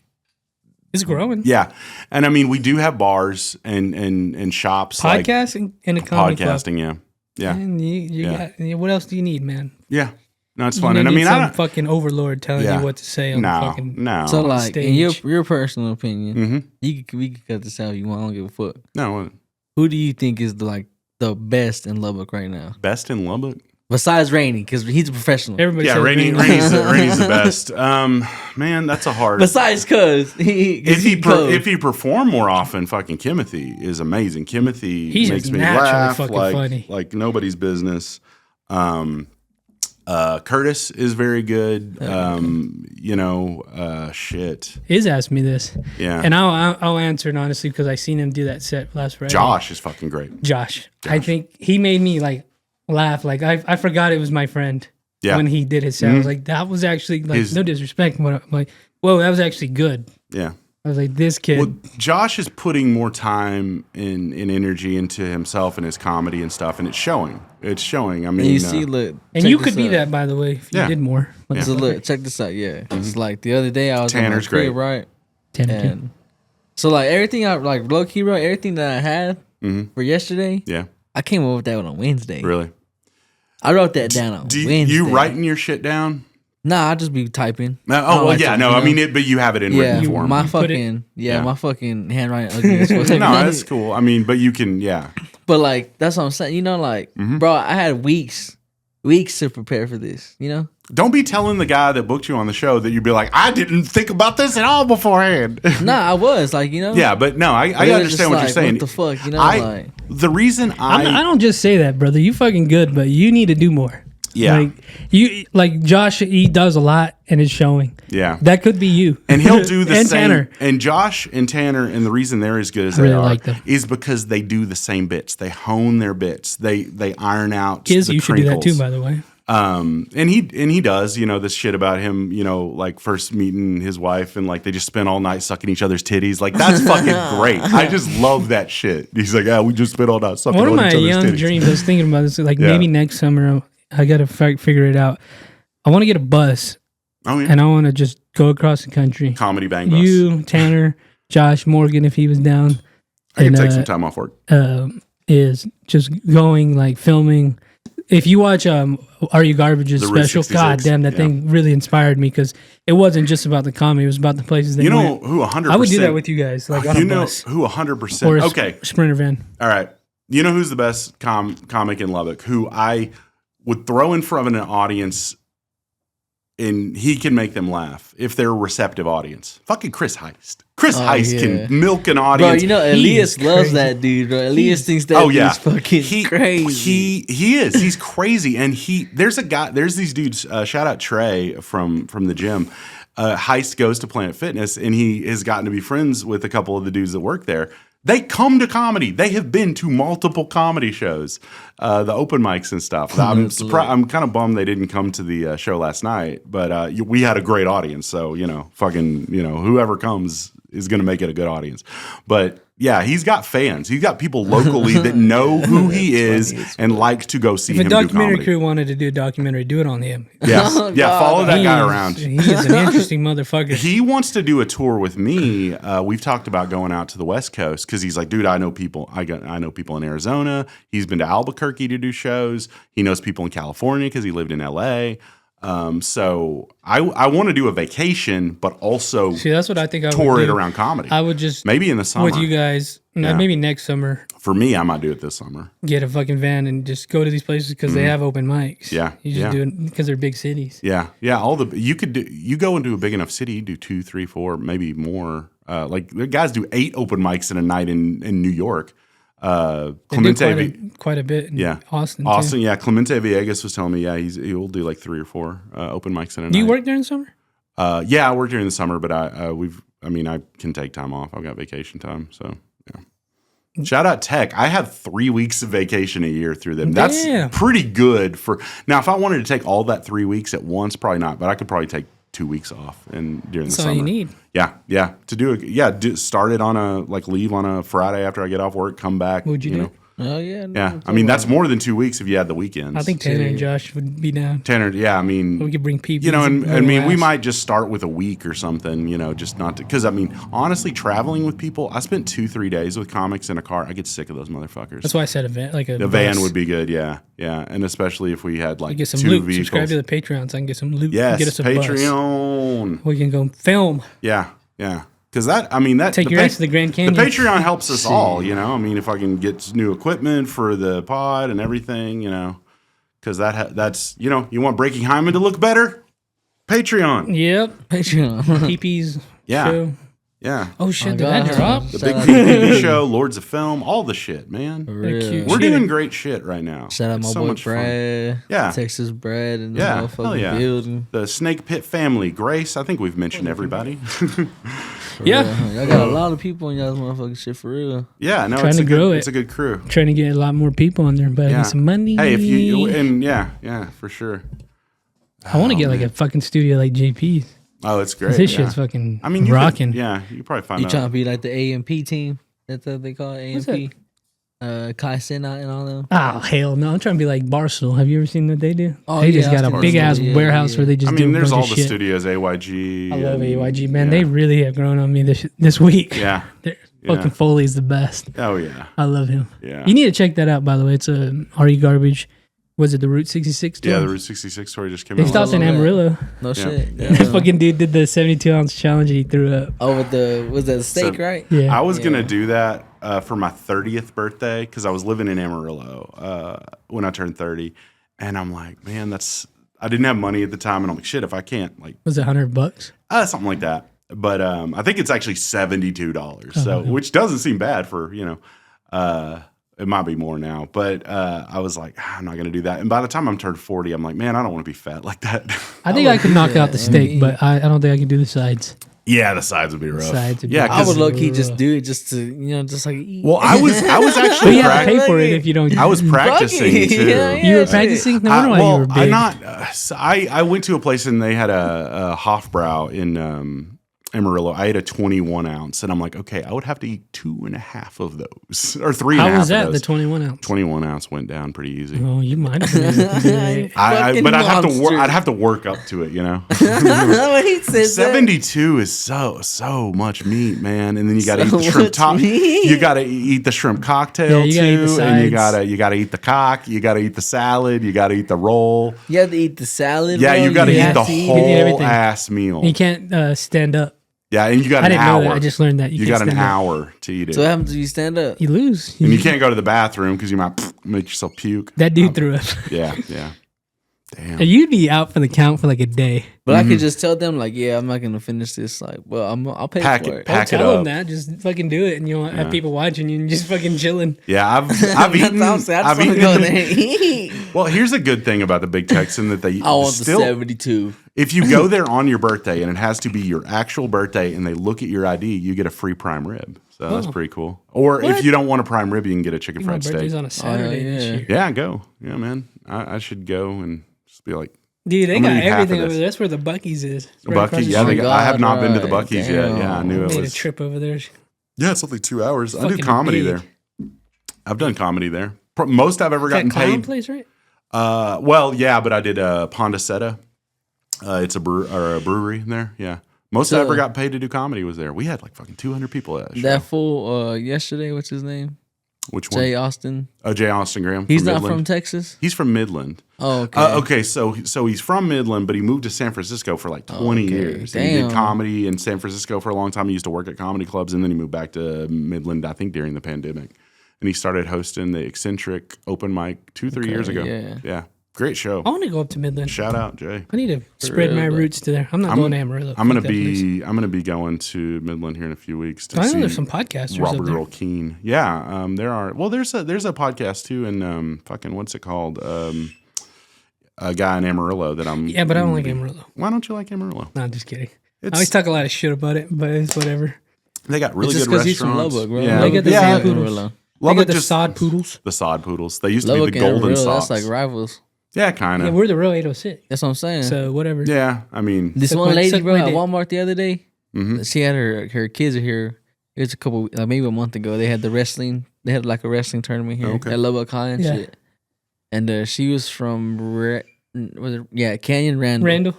it's growing. Yeah, and I mean we do have bars and shops, podcasting and a comedy podcasting. Club. Yeah. And you got, what else do you need, man? Yeah, no, it's fun. And I mean, some fucking overlord telling you what to say on the fucking So like, stage. in your personal opinion, we can cut this out if you want. I don't give a fuck. No, who do you think is the best in Lubbock right now? Best in Lubbock? Besides Rainey, because he's a professional. Everybody says Rainey's the best. Man, that's a hard. Besides, if he performed more often, fucking Kimothy is amazing. Kimothy makes me laugh like nobody's business. Curtis is very good. Shit. Iz asked me this. Yeah. And I'll answer it honestly because I seen him do that set last Friday. Josh is fucking great. Josh. I think he made me like laugh. Like I forgot it was my friend when he did his set. I was like, that was actually like no disrespect, but I'm like, whoa, that was actually good. Yeah. I was like, this kid. Well, Josh is putting more time and energy into himself and his comedy and stuff, and it's showing. It's showing. I mean, and you see, look, and you could be that, by the way, if you did more. So look, check this out. Yeah, it's like the other day I was Tanner's great, great, right? Tanner. So like everything I like low key wrote, everything that I had for yesterday. Yeah, I came up with that one on Wednesday. Really? I wrote that down on Wednesday. You writing your shit down? Nah, I just be typing. I mean, but you have it in written form. My fucking handwriting ugly as fuck. No, that's cool. I mean, but you can, But like, that's what I'm saying. You know, like, bro, I had weeks to prepare for this. You know. Don't be telling the guy that booked you on the show that you'd be like, I didn't think about this at all beforehand. Nah, I was like, you know. Yeah, but no, I understand what you're saying. What the fuck, you know? The reason I don't just say that, brother. You fucking good, but you need to do more. Yeah, like Josh, he does a lot and it's showing. Yeah, that could be you. And he'll do the and same. Tanner. And Josh and Tanner, and the reason they're as good as they are is because they do the same bits. They hone their bits. They iron out. You should do that too, by the way. And he does, this shit about him, like first meeting his wife and like they just spent all night sucking each other's titties. Like that's fucking great. I just love that shit. He's like, we just spent all night sucking all each other's titties. One of my young dreams, I was thinking about this, like maybe next summer, I got to figure it out. I want to get a bus. Oh, yeah. And I want to just go across the country. Comedy bang bus. You, Tanner, Josh, Morgan, if he was down. I can take some time off work. Is just going, like filming. If you watch Are You Garbage's special, god damn, that thing really inspired me because it wasn't just about the comedy, it was about the places they went. Who 100%. I would do that with you guys, like on a bus. Who 100%. Or Sprinter van. All right. You know who's the best comic in Lubbock? Who I would throw in front of an audience and he can make them laugh if they're a receptive audience. Fucking Chris Heist. Chris Heist can milk an audience. Bro, Elias loves that dude, bro. Elias thinks that dude's fucking crazy. He is. He's crazy. And there's these dudes, shout out Trey from the gym. Heist goes to Planet Fitness and he has gotten to be friends with a couple of the dudes that work there. They come to comedy. They have been to multiple comedy shows, the open mics and stuff. I'm surprised. I'm kind of bummed they didn't come to the show last night, but we had a great audience. So whoever comes is going to make it a good audience. But yeah, he's got fans. He's got people locally that know who he is and like to go see him do comedy. If a documentary crew wanted to do a documentary, do it on him. Yes. Follow that guy around. He's an interesting motherfucker. He wants to do a tour with me. We've talked about going out to the West Coast because he's like, dude, I know people. I know people in Arizona. He's been to Albuquerque to do shows. He knows people in California because he lived in L.A. So I want to do a vacation, but also that's what I think I would tour do. It around comedy. I would just maybe in the summer with you guys. Maybe next summer. For me, I might do it this summer. Get a fucking van and just go to these places because they have open mics. Yeah, you just do it because they're big cities. Yeah. You go into a big enough city, you do 2, 3, 4, maybe more. Like the guys do 8 open mics in a night in New York. Clemente quite a bit in Austin too. Yeah, Clemente Villegas was telling me he'll do like 3 or 4 open mics in a night. Do you work during the summer? Yeah, I work during the summer, but I can take time off. I've got vacation time, so yeah. Shout out Tech. I have 3 weeks of vacation a year through them. That's pretty good for now. If I wanted to take all that 3 weeks at once, probably not. But I could probably take 2 weeks off and during the summer. That's all you need. Yeah. To do it. Yeah, start it on leave on a Friday after I get off work, come back. Would you do? Know. Oh yeah, Yeah. I mean, that's more than 2 weeks if you had the weekends. I think Tanner and Josh would be down. Tanner, yeah. I mean, we could bring people. You know, and I mean, we might just start with a week or something. You know, just not to because I mean, honestly, traveling with people. I spent 2-3 days with comics in a car. I get sick of those motherfuckers. That's why I said a van, like a van would be good. Yeah, and especially if we had like get some 2 loot. vehicles. Subscribe to the Patreon so I can get some loot. Yes, get us a Patreon. Bus. We can go film. Yeah. Because that take your ass to the Grand Canyon. The Patreon helps us all, you know. I mean, if I can get new equipment for the pod and everything, you know, because that's you know, you want Breaking Hyman to look better, Patreon. Yep, Patreon. PP's show. Yeah. Oh shit, did that drop? The big PP show, Lords of Film, all the shit, man. We're doing great shit right now. Shout out my boy Brad. Yeah. Texas Brad and the motherfucking building. The Snake Pit family. Grace, I think we've mentioned everybody. I got a lot of people on y'all's motherfucking shit for real. Yeah, no, it's a good crew. Trying to get a lot more people on there, but I need some money. Hey, if you and yeah, for sure. I want to get like a fucking studio like JP's. Oh, it's great. This shit's fucking rocking. You probably find You trying to be like the AMP team? That's what they call it, AMP? Kai Senat and all them. Oh, hell no. I'm trying to be like Barstool. Have you ever seen what they do? Oh, they just got a big-ass warehouse where they just do a bunch there's all of the shit. studios, AYG. I love AYG, man. They really have grown on me this week. Yeah. Fucking Foley's the best. Oh, yeah. I love him. Yeah. You need to check that out, by the way. It's a RE Garbage. Was it the Route 66 tour? Yeah, the Route 66 tour just came out. They stopped in Amarillo. No shit. Yeah. That fucking dude did the 72-ounce challenge and he threw up. Oh, was that steak, right? Yeah. I was going to do that for my 30th birthday because I was living in Amarillo when I turned 30. And I'm like, man, I didn't have money at the time. And I'm like, shit, if I can't, like. Was it $100? Something like that. But I think it's actually $72. Which doesn't seem bad for, you know, it might be more now, but I was like, I'm not going to do that. And by the time I'm turned 40, I'm like, man, I don't want to be fat like that. I think I could knock out the steak, but I don't think I can do the sides. Yeah, the sides would be rough. I would low key just do it just to, you know, just like eat. Well, I was actually you have to pay for it if you don't. I was practicing too. You were practicing? No wonder why you were big. I went to a place and they had a Hofbrau in Amarillo. I ate a 21 ounce, and I'm like, okay, I would have to eat 2.5 of those, or 3.5. How was that? The 21 ounce. 21 ounce went down pretty easy. Oh, you might have been able to do it. But I'd have to work up to it, you know. He said 72 is so much meat, man, and then you got to eat the shrimp top. You got to eat the shrimp cocktail too, and you got to eat the cock. You got to eat the salad. You got to eat the roll. You have to eat the salad. Yeah, bro. you got to eat the whole ass meal. You can't stand up. Yeah, and you got an hour. I didn't know that. I just learned that. You got an hour to eat it. So what happens if you stand up? You lose. And you can't go to the bathroom because you might make yourself puke. That dude threw up. Yeah. Damn. You'd be out for the count for like a day. But I could just tell them like, yeah, I'm not gonna finish this. Like, well, I'll pay for it. Pack it tell up. them that. Just fucking do it, and you'll have people watching you and just fucking chilling. Yeah, I've eaten. I've eaten. Go there and eat. Well, here's a good thing about the Big Texan that they I want still, the 72. If you go there on your birthday and it has to be your actual birthday, and they look at your ID, you get a free prime rib. So that's pretty cool. Or if you don't want a prime rib, you can get a chicken fried steak. My birthday's on a Saturday this year. Yeah, go. Yeah, man. I should go and just be like. Dude, they got everything over there. That's where the Buc-ee's is. Buc-ee's, yeah. I have not been to the Buc-ee's yet. Yeah, I knew it was. Made a trip over there. Yeah, it's only 2 hours. I do comedy there. I've done comedy there. Most I've ever gotten paid. Place, right? Well, yeah, but I did Pondaseta. It's a brewery in there. Yeah. Most I ever got paid to do comedy was there. We had like fucking 200 people at that show. That fool yesterday, what's his name? Which one? Jay Austin. Oh, Jay Austin Graham. He's not from Texas? He's from Midland. Oh, okay. Okay, so he's from Midland, but he moved to San Francisco for like 20 years. Damn. And he did comedy in San Francisco for a long time. He used to work at comedy clubs, and then he moved back to Midland, I think, during the pandemic. And he started hosting the Eccentric open mic 2-3 years ago. Yeah. Great show. I want to go up to Midland. Shout out, Jay. I need to spread my roots to there. I'm not going to Amarillo. I'm gonna be going to Midland here in a few weeks to I know see there's some podcasters Robert up there. Earl Keen. Yeah, there are. Well, there's a podcast too in fucking what's it called? a guy in Amarillo that I'm. Yeah, but I don't like Amarillo. Why don't you like Amarillo? No, I'm just kidding. I always talk a lot of shit about it, but it's whatever. They got really It's good just 'cause he's from restaurants. Lubbock, bro. Yeah, They got the sand poodles. They Lubbock got the sod poodles. The sod poodles. They used Lubbock to be the and golden Amarillo, socks. that's like rivals. Yeah, kind Yeah, of. we're the real 806. That's what I'm saying. So whatever. Yeah, I mean, This Suck one my- lady, suck bro, my at dick. Walmart the other day, mhm. she had her kids are here. It was a couple, maybe a month ago. They had the wrestling. They had like a wrestling tournament here Okay. at Lubbock High and Yeah. shit. And she was from Canyon Randall.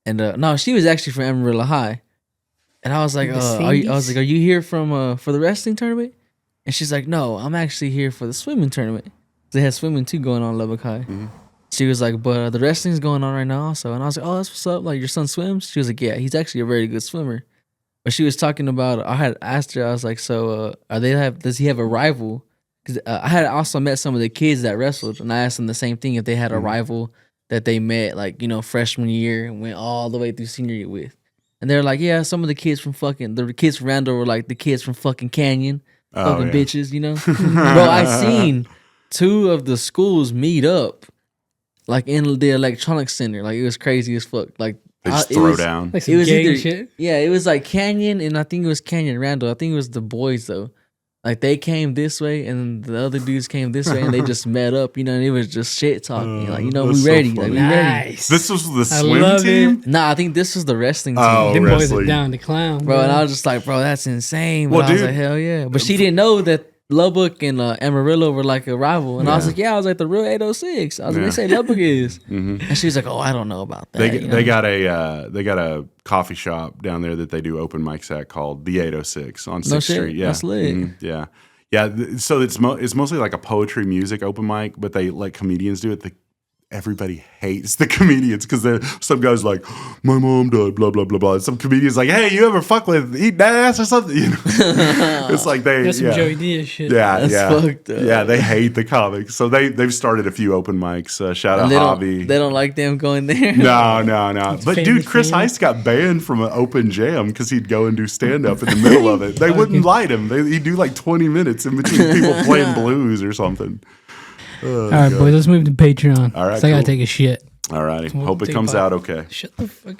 And no, she was actually from Amarillo High. And I was like, are you here from for the wrestling tournament? And she's like, no, I'm actually here for the swimming tournament. They had swimming too going on in Lubbock High. Mm-hmm. She was like, but the wrestling's going on right now also. And I was like, oh, that's what's up. Like, your son swims? She was like, yeah, he's actually a very good swimmer. But she was talking about, I had asked her, I was like, so does he have a rival? Because I had also met some of the kids that wrestled, and I asked them the same thing, if they had a rival that they met, like, freshman year and went all the way through senior year with. And they're like, yeah, some of the kids from the kids from Randall were like the kids from fucking Canyon, fucking bitches, Bro, I seen 2 of the schools meet up, like in the electronics center. Like, it was crazy as fuck. Like, They just throw down. Like some it was gang either shit. yeah, it was like Canyon, and I think it was Canyon Randall. I think it was the boys though. Like, they came this way, and the other dudes came this way, and they just met up, and it was just shit talking. Like, we that's so ready, like funny. we ready. Nice. This was the I swim love team. Nah, I think this was the wrestling team. Oh, Them boys are wrestling. down to clown, Bro, and I was just like, bro, that's insane. But Well, I was dude, like, hell yeah. But she didn't know that Lubbock and Amarillo were like a rival. And I was like, yeah, I was like, the real 806. I was like, they say Lubbock is. And she was like, oh, I don't know about that. They got a coffee shop down there that they do open mics at called the 806 on 6th shit? Street. Yeah, That's lit. Yeah, yeah. So it's mostly like a poetry music open mic, but they let comedians do it. Everybody hates the comedians because some guy's like, my mom died, blah blah blah blah. And some comedians like, hey, you ever fuck with eat that ass or something? It's like that's some Joey Diaz shit. Yeah, That's fucked up. Yeah, they hate the comics. So they've started a few open mics. Shout out they Hobby. they don't like them going there. No. But dude, Chris Heist got banned from an open jam because he'd go and do stand up in the middle of it. They wouldn't light him. He'd do like 20 minutes in between people playing blues or something. All right, boys, let's move to Patreon. All right, So I gotta cool. take a shit. All righty. We'll Hope it take comes five. out okay. Shut the fuck